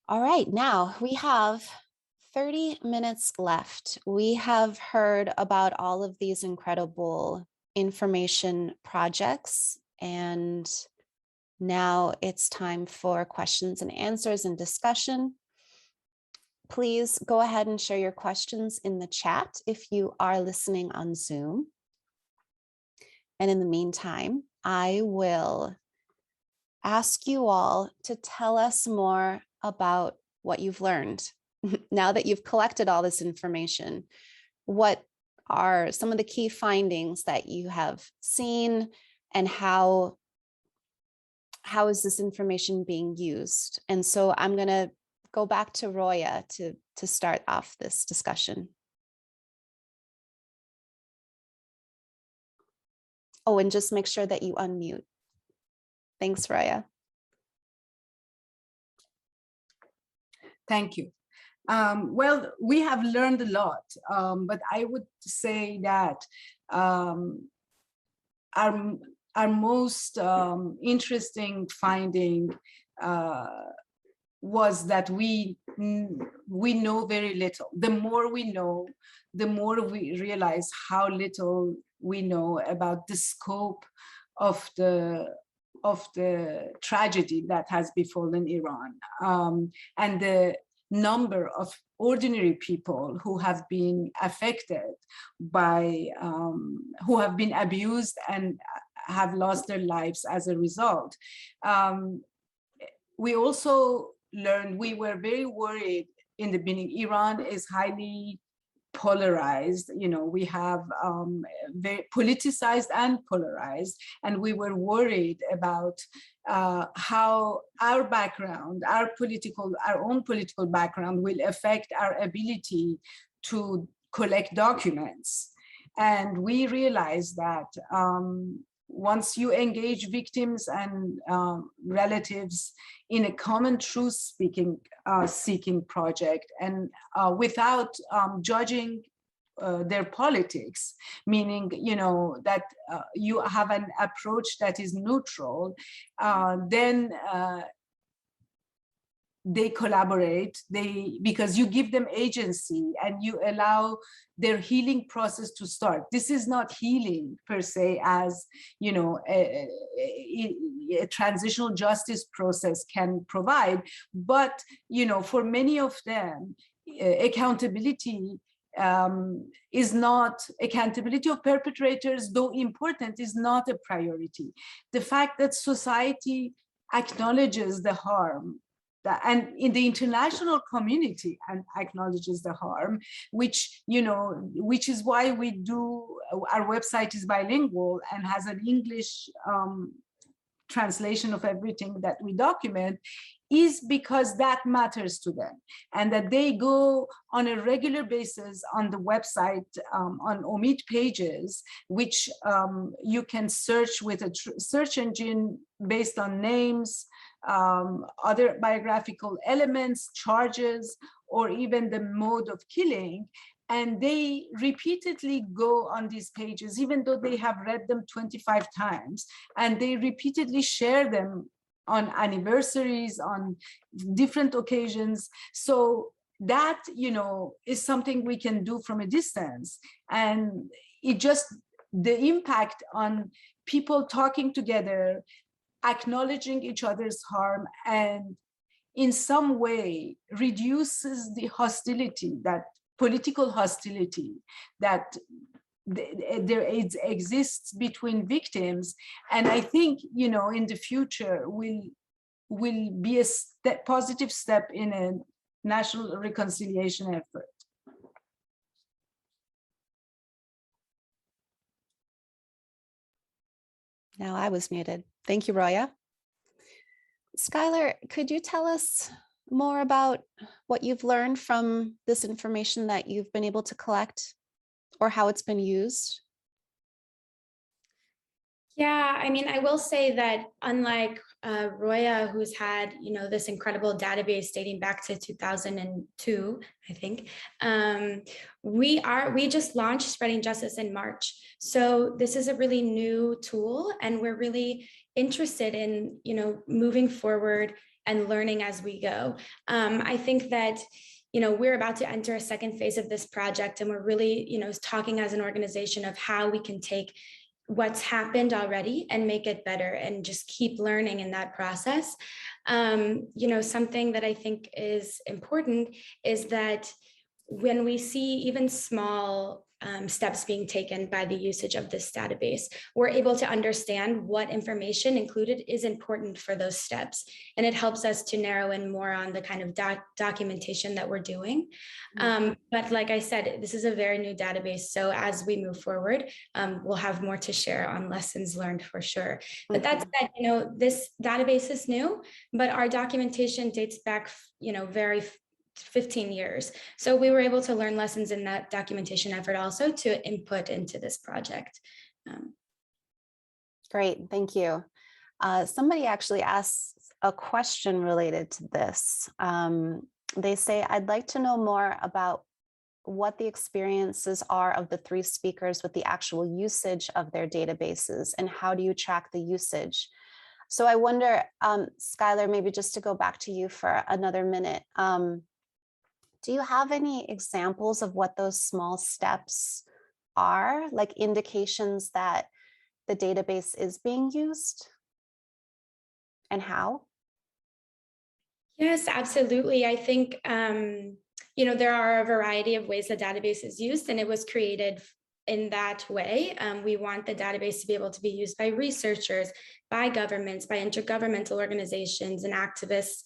All right, now we have 30 minutes left. We have heard about all of these incredible information projects, and now it's time for questions and answers and discussion. Please go ahead and share your questions in the chat if you are listening on Zoom. And in the meantime, I will ask you all to tell us more about what you've learned. Now that you've collected all this information, what are some of the key findings that you have seen, and how is this information being used? And so I'm going to go back to Roya to start off this discussion. Oh, and just make sure that you unmute. Thanks, Roya. Thank you. Well, we have learned a lot, but I would say that our most interesting finding was that we we know very little. The more we know, the more we realize how little we know about the scope of the tragedy that has befallen Iran, and the number of ordinary people who have been affected by, who have been abused and have lost their lives as a result. We also learned, we were very worried in the beginning. Iran is highly polarized, we have very politicized and polarized, and we were worried about how our background, our own political background will affect our ability to collect documents. And we realized that once you engage victims and relatives in a common truth seeking project, and without judging their politics, meaning that you have an approach that is neutral, then they collaborate, because you give them agency and you allow their healing process to start. This is not healing per se, as a transitional justice process can provide, but for many of them, accountability of perpetrators, though important, is not a priority. The fact that society acknowledges the harm, and in the international community and acknowledges the harm, which is why our website is bilingual and has an English translation of everything that we document, is because that matters to them, and that they go on a regular basis on the website, on OMID pages, which you can search with a search engine based on names, other biographical elements, charges, or even the mode of killing. And they repeatedly go on these pages, even though they have read them 25 times, and they repeatedly share them on anniversaries, on different occasions. So that, is something we can do from a distance. And the impact on people talking together, acknowledging each other's harm, and in some way reduces the hostility, that political hostility that there exists between victims. And I think, in the future will be a positive step in a national reconciliation effort. Now I was muted. Thank you, Roya. Skylar, could you tell us more about what you've learned from this information that you've been able to collect, or how it's been used? Yeah, I mean, I will say that unlike Roya, who's had, this incredible database dating back to 2002, I think, we just launched Spreading Justice in March. So this is a really new tool, and we're really interested in, moving forward and learning as we go. I think that, we're about to enter a second phase of this project, and we're really, talking as an organization of how we can take what's happened already and make it better, and just keep learning in that process. Something that I think is important is that when we see even small steps being taken by the usage of this database, we're able to understand what information included is important for those steps. And it helps us to narrow in more on the kind of documentation that we're doing. But like I said, this is a very new database. So as we move forward, we'll have more to share on lessons learned for sure. But that said, this database is new, but our documentation dates back, very 15 years. So we were able to learn lessons in that documentation effort also to input into this project. Great, thank you. Somebody actually asked a question related to this. They say, I'd like to know more about what the experiences are of the three speakers with the actual usage of their databases, and how do you track the usage? So I wonder, Skylar, maybe just to go back to you for another minute, Do you have any examples of what those small steps are, like indications that the database is being used and how? Yes, absolutely. I think, there are a variety of ways the database is used, and it was created in that way. We want the database to be able to be used by researchers, by governments, by intergovernmental organizations and activists.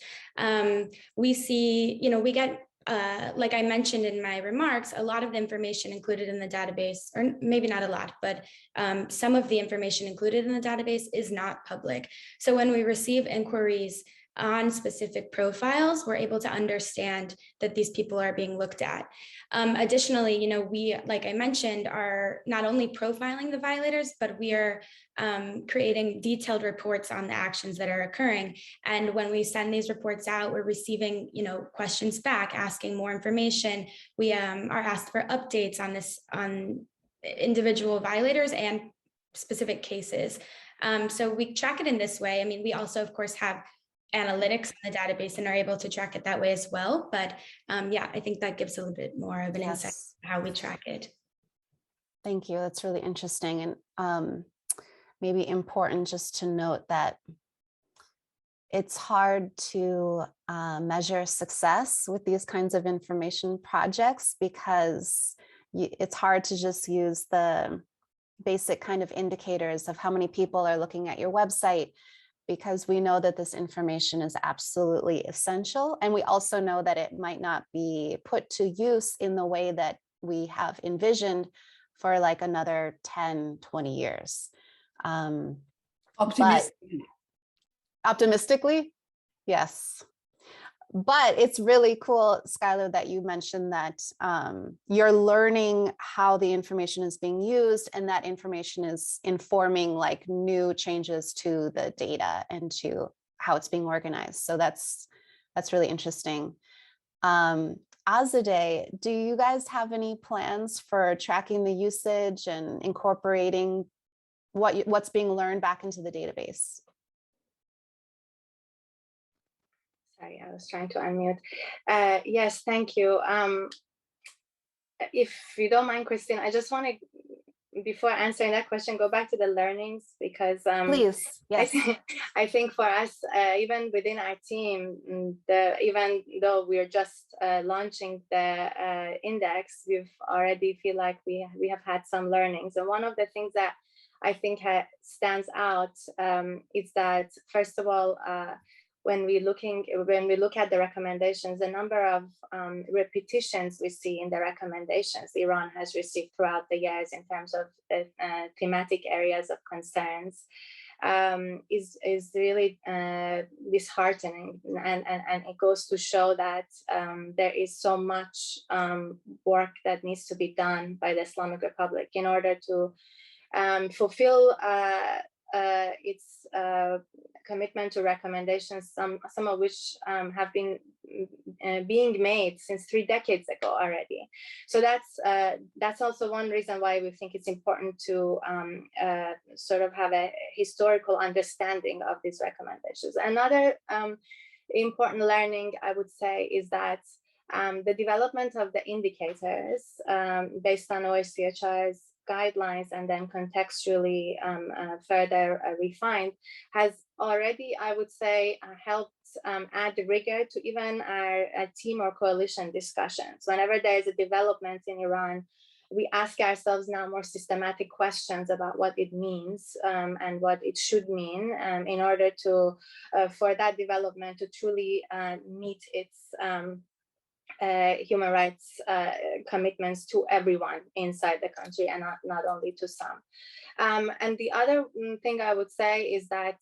We see, we get, like I mentioned in my remarks, a lot of the information included in the database, or maybe not a lot, but some of the information included in the database is not public. So when we receive inquiries on specific profiles, we're able to understand that these people are being looked at. Additionally, we, like I mentioned, are not only profiling the violators, but we are creating detailed reports on the actions that are occurring. And when we send these reports out, we're receiving, questions back, asking more information. We are asked for updates on individual violators and specific cases. So we track it in this way. I mean, we also, of course, have analytics in the database and are able to track it that way as well. But yeah, I think that gives a little bit more of an insight to how we track it. Thank you. That's really interesting, and maybe important just to note that it's hard to measure success with these kinds of information projects because it's hard to just use the basic kind of indicators of how many people are looking at your website, because we know that this information is absolutely essential. And we also know that it might not be put to use in the way that we have envisioned for like another 10, 20 years. Optimistically, yes. But it's really cool, Skylar, that you mentioned that you're learning how the information is being used, and that information is informing like new changes to the data and to how it's being organized. So that's really interesting. Azadeh, do you guys have any plans for tracking the usage and incorporating what's being learned back into the database? Sorry, I was trying to unmute. Yes, thank you. If you don't mind, Kristin, I just want to, before answering that question, go back to the learnings, because please, yes. I think for us, even within our team, even though we're just launching the index, we've already feel like we have had some learnings. And one of the things that I think stands out is that, first of all, when we look at the recommendations, the number of repetitions we see in the recommendations Iran has received throughout the years in terms of thematic areas of concerns is really disheartening, and it goes to show that there is so much work that needs to be done by the Islamic Republic in order to fulfill its commitment to recommendations, some of which have been being made since 3 decades ago already. So that's also one reason why we think it's important to sort of have a historical understanding of these recommendations. Another important learning, I would say, is that the development of the indicators based on OHCHR's guidelines and then contextually further refined has already, I would say, helped add rigor to even our team or coalition discussions. Whenever there is a development in Iran, we ask ourselves now more systematic questions about what it means and what it should mean in order to for that development to truly meet its human rights commitments to everyone inside the country and not only to some. And the other thing I would say is that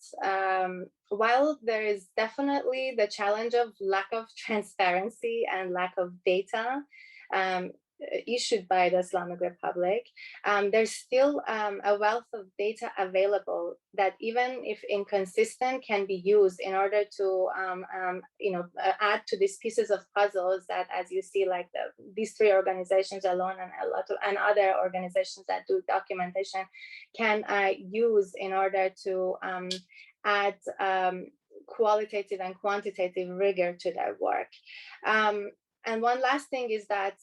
while there is definitely the challenge of lack of transparency and lack of data issued by the Islamic Republic, there's still a wealth of data available that, even if inconsistent, can be used in order to add to these pieces of puzzles that, as you see, like these 3 organizations alone and a lot of other organizations that do documentation can use in order to add qualitative and quantitative rigor to their work. And one last thing is that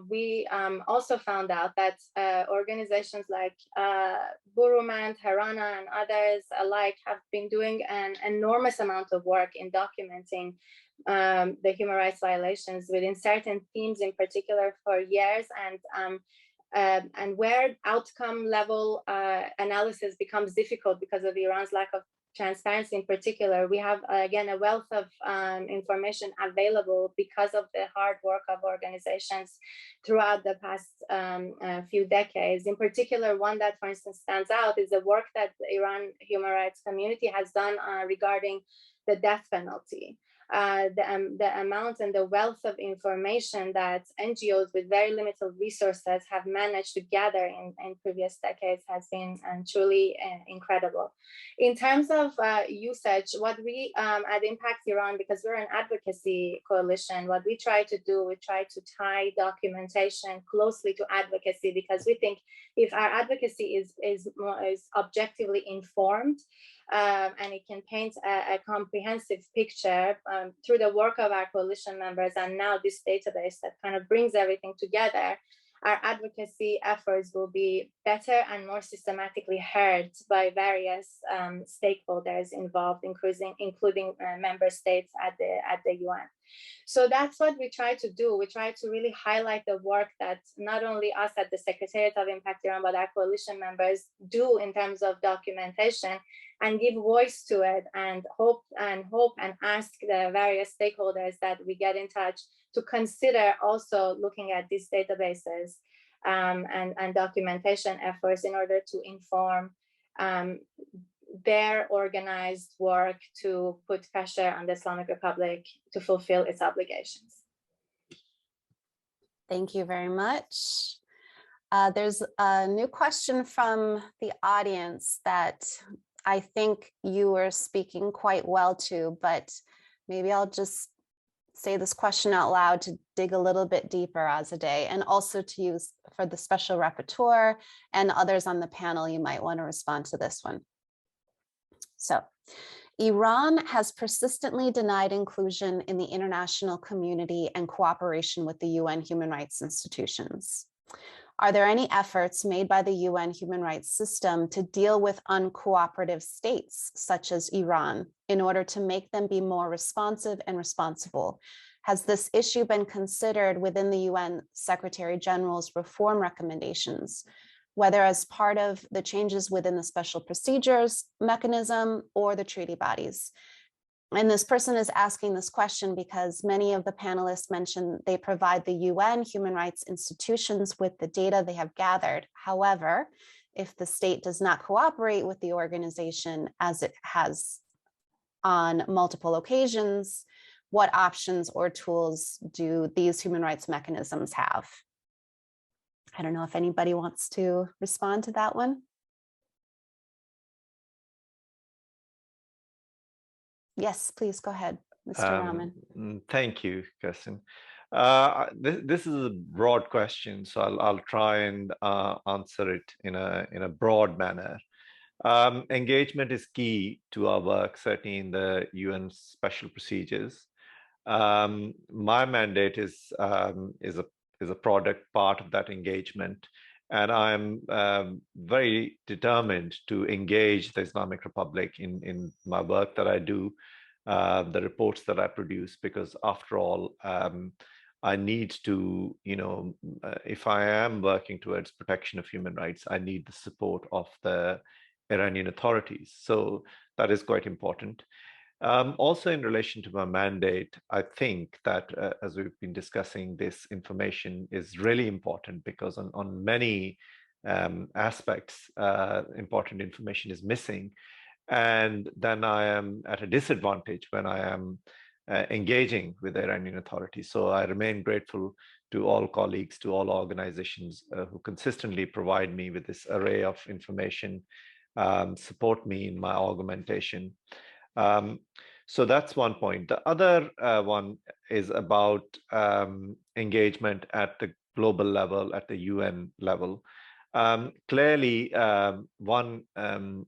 we also found out that organizations like Boroumand, Harana, and others alike have been doing an enormous amount of work in documenting the human rights violations within certain themes in particular for years, and where outcome level analysis becomes difficult because of Iran's lack of transparency in particular, we have again a wealth of information available because of the hard work of organizations throughout the past few decades. In particular, one that, for instance, stands out is the work that the Iran human rights community has done regarding the death penalty. The amount and the wealth of information that NGOs with very limited resources have managed to gather in previous decades has been truly incredible. In terms of usage, what we at Impact Iran, because we're an advocacy coalition, what we try to do, we try to tie documentation closely to advocacy, because we think if our advocacy is objectively informed, and it can paint a comprehensive picture through the work of our coalition members and now this database that kind of brings everything together, our advocacy efforts will be better and more systematically heard by various stakeholders involved, including member states at the UN. So that's what we try to do. We try to really highlight the work that not only us at the Secretariat of Impact Iran, but our coalition members do in terms of documentation, and give voice to it, and hope and ask the various stakeholders that we get in touch to consider also looking at these databases and documentation efforts in order to inform their organized work to put pressure on the Islamic Republic to fulfill its obligations. Thank you very much. There's a new question from the audience that I think you were speaking quite well to, but maybe I'll just say this question out loud to dig a little bit deeper, Azadeh, and also to use for the special rapporteur and others on the panel, you might want to respond to this one. So, Iran has persistently denied inclusion in the international community and cooperation with the UN human rights institutions. Are there any efforts made by the UN human rights system to deal with uncooperative states, such as Iran, in order to make them be more responsive and responsible? Has this issue been considered within the UN Secretary General's reform recommendations, whether as part of the changes within the special procedures mechanism or the treaty bodies? And this person is asking this question because many of the panelists mentioned they provide the UN human rights institutions with the data they have gathered. However, if the state does not cooperate with the organization as it has on multiple occasions, what options or tools do these human rights mechanisms have? I don't know if anybody wants to respond to that one. Yes, please go ahead, Mr. Rehman. Thank you, Kristin. This is a broad question, so I'll try and answer it in a broad manner. Engagement is key to our work, certainly in the UN special procedures. My mandate is a product part of that engagement, and I'm very determined to engage the Islamic Republic in my work that I do, the reports that I produce, because after all, I need to, if I am working towards protection of human rights, I need the support of the Iranian authorities. So that is quite important. Also, in relation to my mandate, I think that as we've been discussing, this information is really important because on many aspects, important information is missing. And then I am at a disadvantage when I am engaging with the Iranian authorities. So I remain grateful to all colleagues, to all organizations who consistently provide me with this array of information, support me in my augmentation. So that's one point. The other one is about engagement at the global level, at the UN level. Clearly, one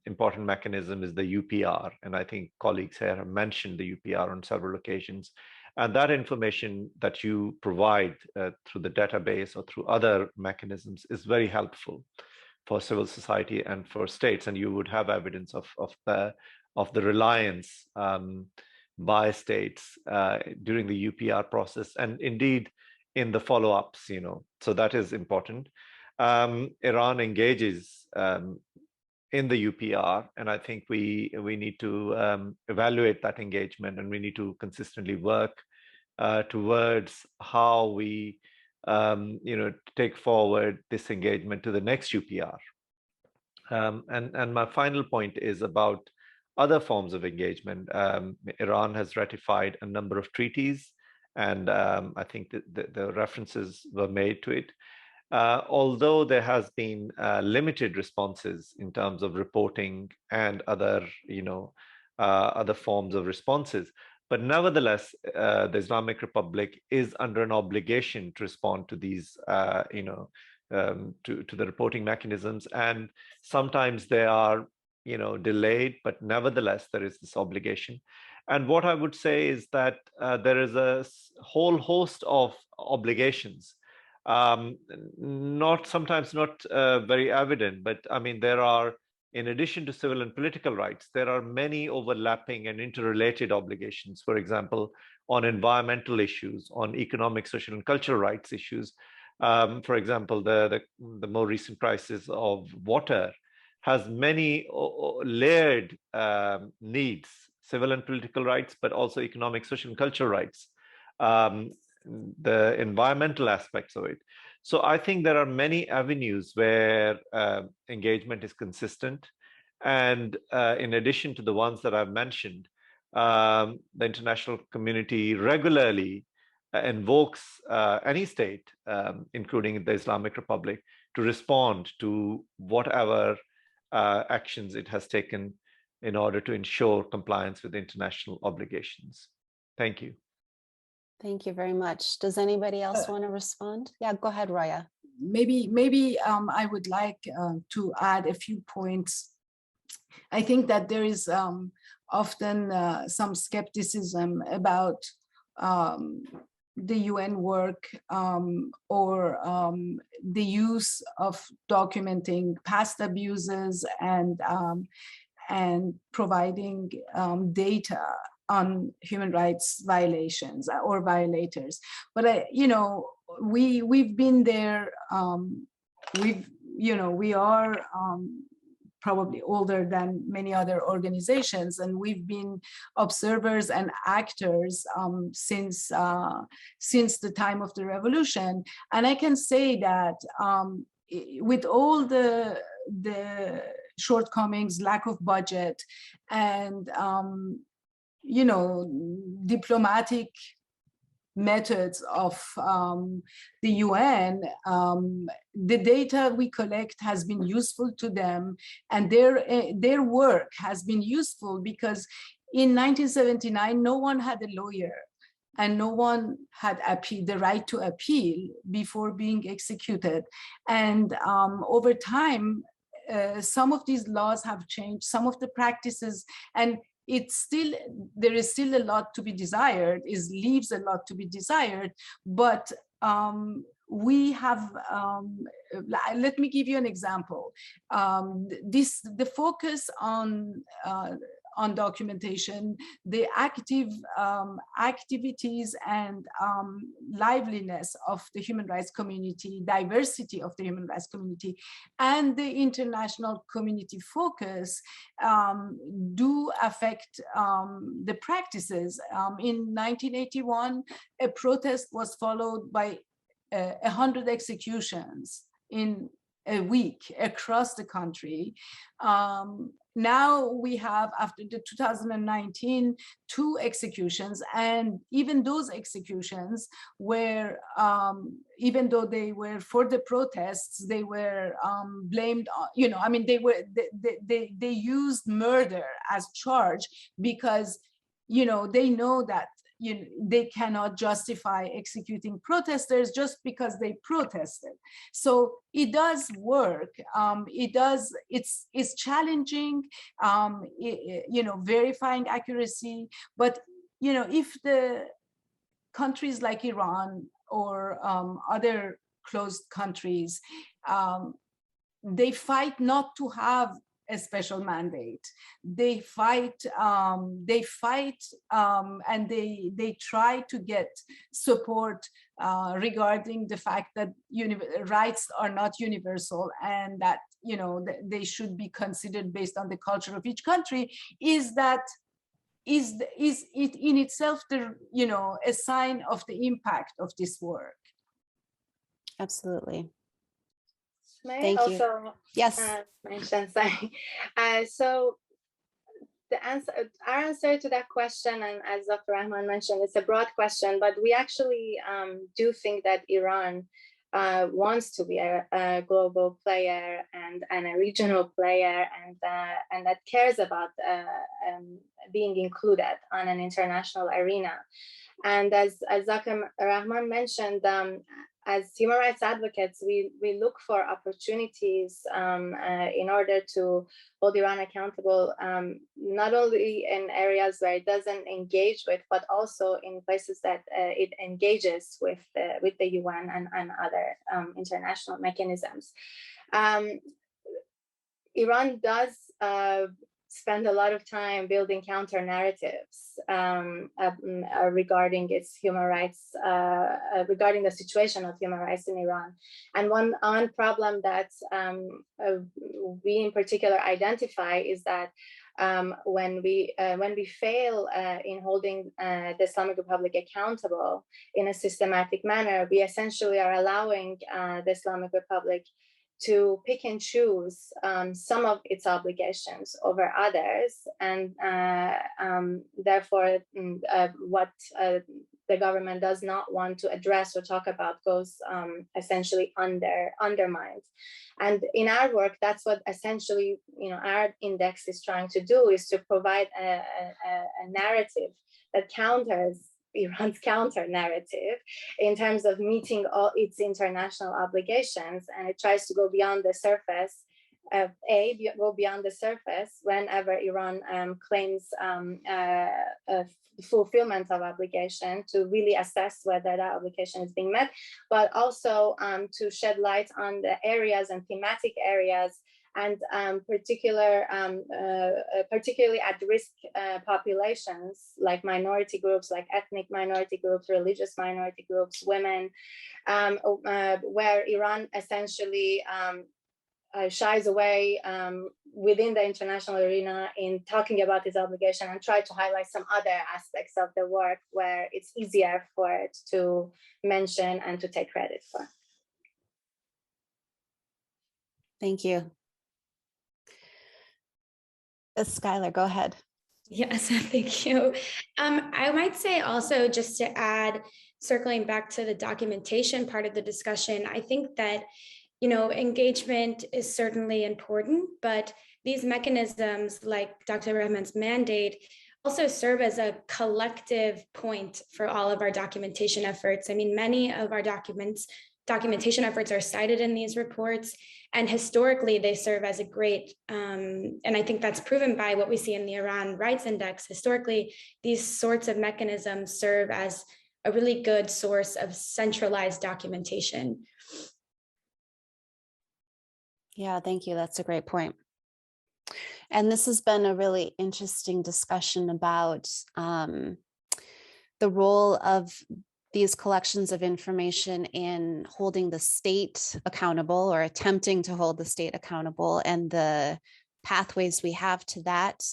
important mechanism is the UPR, and I think colleagues here have mentioned the UPR on several occasions. And that information that you provide through the database or through other mechanisms is very helpful for civil society and for states. And you would have evidence of the reliance by states during the UPR process, and indeed in the follow-ups, so that is important. Iran engages in the UPR, and I think we need to evaluate that engagement, and we need to consistently work towards how we take forward this engagement to the next UPR. And my final point is about other forms of engagement. Iran has ratified a number of treaties, and I think that the references were made to it. Although there has been limited responses in terms of reporting and other, other forms of responses, but nevertheless, the Islamic Republic is under an obligation to respond to these, to the reporting mechanisms, and sometimes they are, delayed, but nevertheless, there is this obligation. And what I would say is that there is a whole host of obligations, sometimes not very evident, but I mean, there are, in addition to civil and political rights, there are many overlapping and interrelated obligations, for example, on environmental issues, on economic, social, and cultural rights issues. For example, the more recent crisis of water has many layered needs, civil and political rights, but also economic, social, and cultural rights, the environmental aspects of it. So I think there are many avenues where engagement is consistent. And in addition to the ones that I've mentioned, the international community regularly invokes any state, including the Islamic Republic, to respond to whatever actions it has taken in order to ensure compliance with international obligations. Thank you. Thank you very much. Does anybody else want to respond? Yeah, go ahead, Roya. Maybe I would like to add a few points. I think that there is often some skepticism about the UN work or the use of documenting past abuses and providing data on human rights violations or violators. But we've been there. We are probably older than many other organizations, and we've been observers and actors since the time of the revolution. And I can say that with all the shortcomings, lack of budget, and diplomatic methods of the UN, the data we collect has been useful to them, and their work has been useful because in 1979, no one had a lawyer and no one had the right to appeal before being executed. And over time, some of these laws have changed, some of the practices, and there is still a lot to be desired, leaves a lot to be desired, but we have, let me give you an example. The focus on documentation, the active activities and liveliness of the human rights community, diversity of the human rights community, and the international community focus do affect the practices. In 1981, a protest was followed by 100 executions in a week across the country. Now we have, after the 2019, 2 executions, and even those executions were, even though they were for the protests, they were blamed on, they used murder as charge because, they know that they cannot justify executing protesters just because they protested. So it does work. It's challenging, verifying accuracy. But if the countries like Iran or other closed countries, they fight not to have a special mandate. They fight, and they try to get support regarding the fact that rights are not universal, and that they should be considered based on the culture of each country. Is it in itself a sign of the impact of this work? Absolutely. May Thank I you. also Yes. mention something? So our answer to that question, and as Dr. Rehman mentioned, it's a broad question, but we actually do think that Iran wants to be a global player and a regional player, and that cares about being included on an international arena. And as Dr. Rehman mentioned, as human rights advocates, we look for opportunities in order to hold Iran accountable, not only in areas where it doesn't engage with, but also in places that it engages with the UN and other international mechanisms. Iran does spend a lot of time building counter narratives regarding its human rights, regarding the situation of human rights in Iran. And one problem that we in particular identify is that when we fail in holding the Islamic Republic accountable in a systematic manner, we essentially are allowing the Islamic Republic to pick and choose some of its obligations over others, and therefore what the government does not want to address or talk about goes essentially undermined. And in our work, that's what essentially our index is trying to do, is to provide a narrative that counters Iran's counter narrative in terms of meeting all its international obligations, and it tries to go beyond the surface. Go beyond the surface whenever Iran claims fulfillment of obligation, to really assess whether that obligation is being met, but also to shed light on the areas and thematic areas and particularly at-risk populations like minority groups, like ethnic minority groups, religious minority groups, women, where Iran essentially shies away within the international arena in talking about its obligation, and try to highlight some other aspects of the work where it's easier for it to mention and to take credit for. Thank you. Skylar, go ahead. Yes, thank you. I might say also, just to add, circling back to the documentation part of the discussion, I think that engagement is certainly important, but these mechanisms like Dr. Rehman's mandate also serve as a collective point for all of our documentation efforts. I mean, many of our documentation efforts are cited in these reports, and historically they serve as a great, and I think that's proven by what we see in the Iran Rights Index. Historically, these sorts of mechanisms serve as a really good source of centralized documentation. Yeah, thank you. That's a great point. And this has been a really interesting discussion about the role of these collections of information in holding the state accountable, or attempting to hold the state accountable, and the pathways we have to that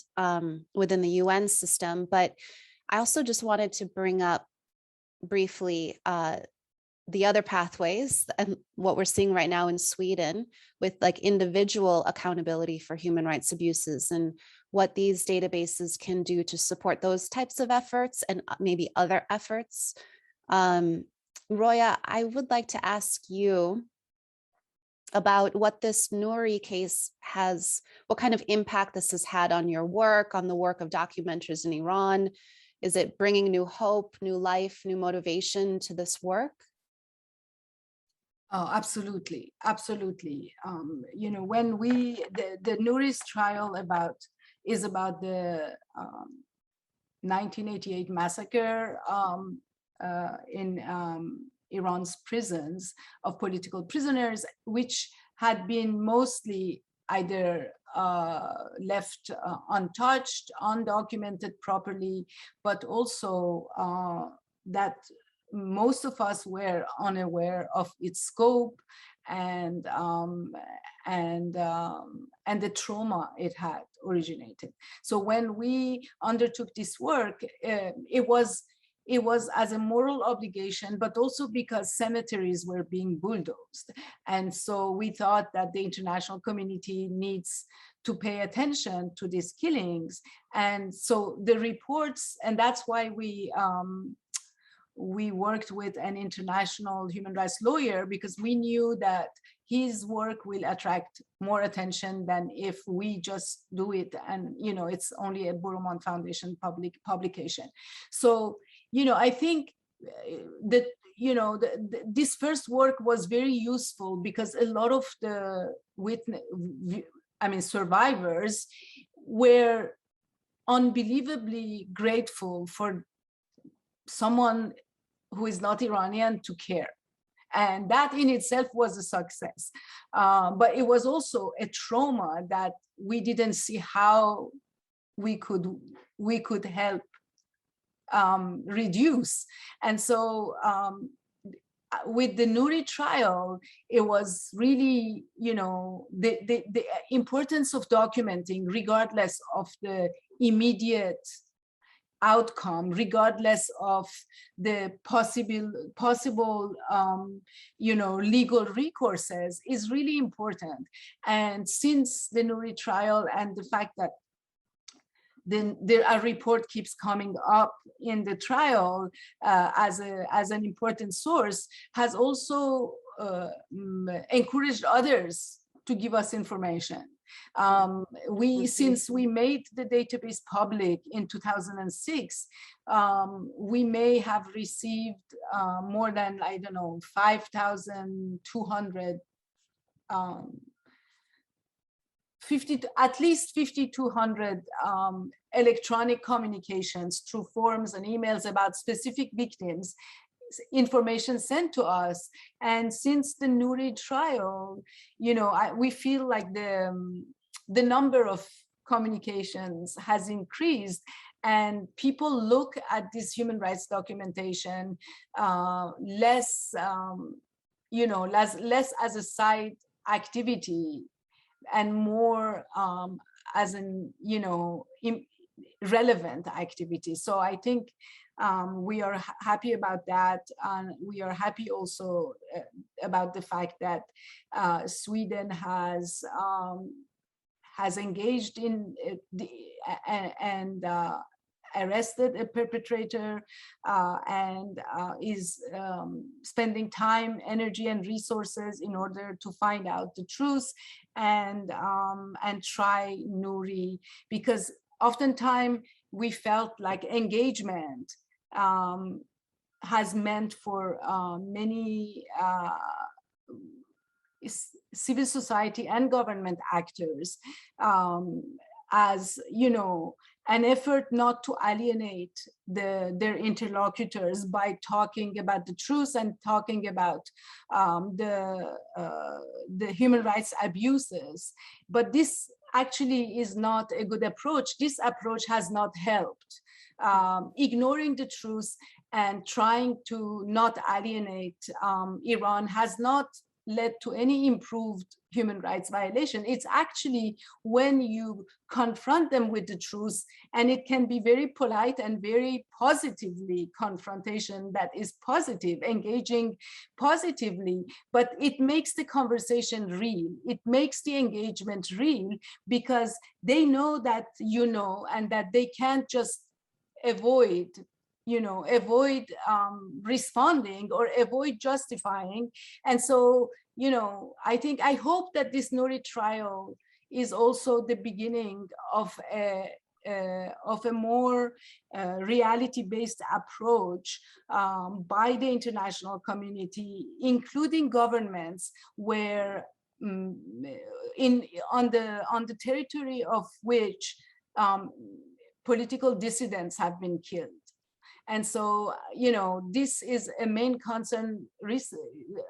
within the UN system. But I also just wanted to bring up briefly the other pathways and what we're seeing right now in Sweden with like individual accountability for human rights abuses, and what these databases can do to support those types of efforts and maybe other efforts. Roya, I would like to ask you about what this Nouri case has, what kind of impact this has had on your work, on the work of documenters in Iran. Is it bringing new hope, new life, new motivation to this work? Oh, absolutely, absolutely. When the Nouri's trial is about the 1988 massacre. Iran's prisons of political prisoners, which had been mostly either left untouched, undocumented properly, but also that most of us were unaware of its scope and the trauma it had originated. So when we undertook this work, it was as a moral obligation, but also because cemeteries were being bulldozed. And so we thought that the international community needs to pay attention to these killings. And so the reports, and that's why we worked with an international human rights lawyer, because we knew that his work will attract more attention than if we just do it. And, you know, it's only a Boroumand Foundation publication. So, you know, I think that, you know, this first work was very useful because a lot of the survivors were unbelievably grateful for someone who is not Iranian to care. And that in itself was a success. But it was also a trauma that we didn't see how we could help reduce. And so with the Nouri trial, it was really, you know, the importance of documenting regardless of the immediate outcome, regardless of the possible you know, legal recourses, is really important. And since the Nouri trial and the fact that then a report keeps coming up in the trial as an important source, has also encouraged others to give us information. Since we made the database public in 2006, we may have received more than, I don't know, 5,200 at least 5,200 electronic communications through forms and emails about specific victims, information sent to us. And since the Nouri trial, you know, we feel like the number of communications has increased, and people look at this human rights documentation less, you know, less as a side activity and more as an, you know, relevant activity. So I think we are happy about that. And we are happy also about the fact that Sweden has engaged in and arrested a perpetrator and is spending time, energy, and resources in order to find out the truth and try Nouri, because oftentimes we felt like engagement has meant for many civil society and government actors as, you know, an effort not to alienate their interlocutors by talking about the truth and talking about the human rights abuses. But this actually is not a good approach. This approach has not helped. Ignoring the truth and trying to not alienate Iran has not led to any improved human rights violation. It's actually when you confront them with the truth, and it can be very polite and very positively confrontation that is positive, engaging positively, but it makes the conversation real. It makes the engagement real because they know that you know, and that they can't just avoid responding or avoid justifying. And so, you know, I hope that this Nouri trial is also the beginning of a more reality-based approach by the international community, including governments, where on the territory of which political dissidents have been killed. And so, you know, this is a main concern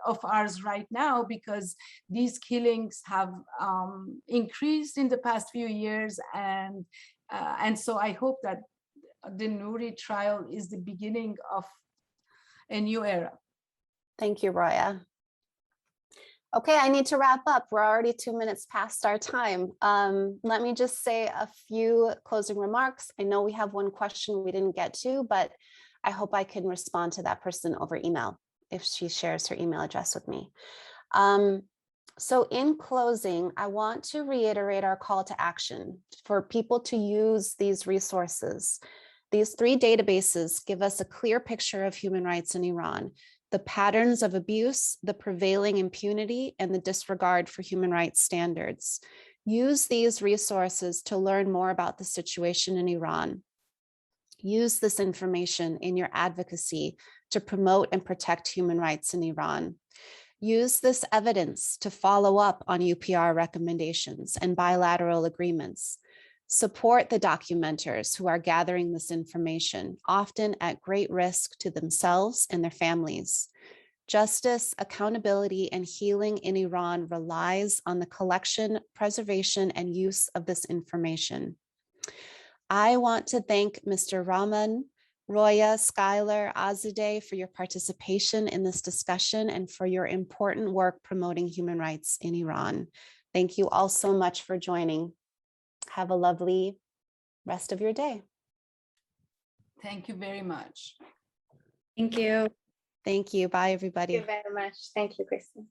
of ours right now, because these killings have increased in the past few years. And so I hope that the Nouri trial is the beginning of a new era. Thank you, Roya. Okay, I need to wrap up. We're already 2 minutes past our time. Let me just say a few closing remarks. I know we have one question we didn't get to, but I hope I can respond to that person over email if she shares her email address with me. So in closing, I want to reiterate our call to action for people to use these resources. These 3 databases give us a clear picture of human rights in Iran, the patterns of abuse, the prevailing impunity, and the disregard for human rights standards. Use these resources to learn more about the situation in Iran. Use this information in your advocacy to promote and protect human rights in Iran. Use this evidence to follow up on UPR recommendations and bilateral agreements. Support the documenters who are gathering this information, often at great risk to themselves and their families. Justice, accountability, and healing in Iran relies on the collection, preservation, and use of this information. I want to thank Mr. Rehman, Roya, Skylar, Azadeh for your participation in this discussion and for your important work promoting human rights in Iran. Thank you all so much for joining. Have a lovely rest of your day. Thank you very much. Thank you. Thank you. Bye, everybody. Thank you very much. Thank you, Kristin.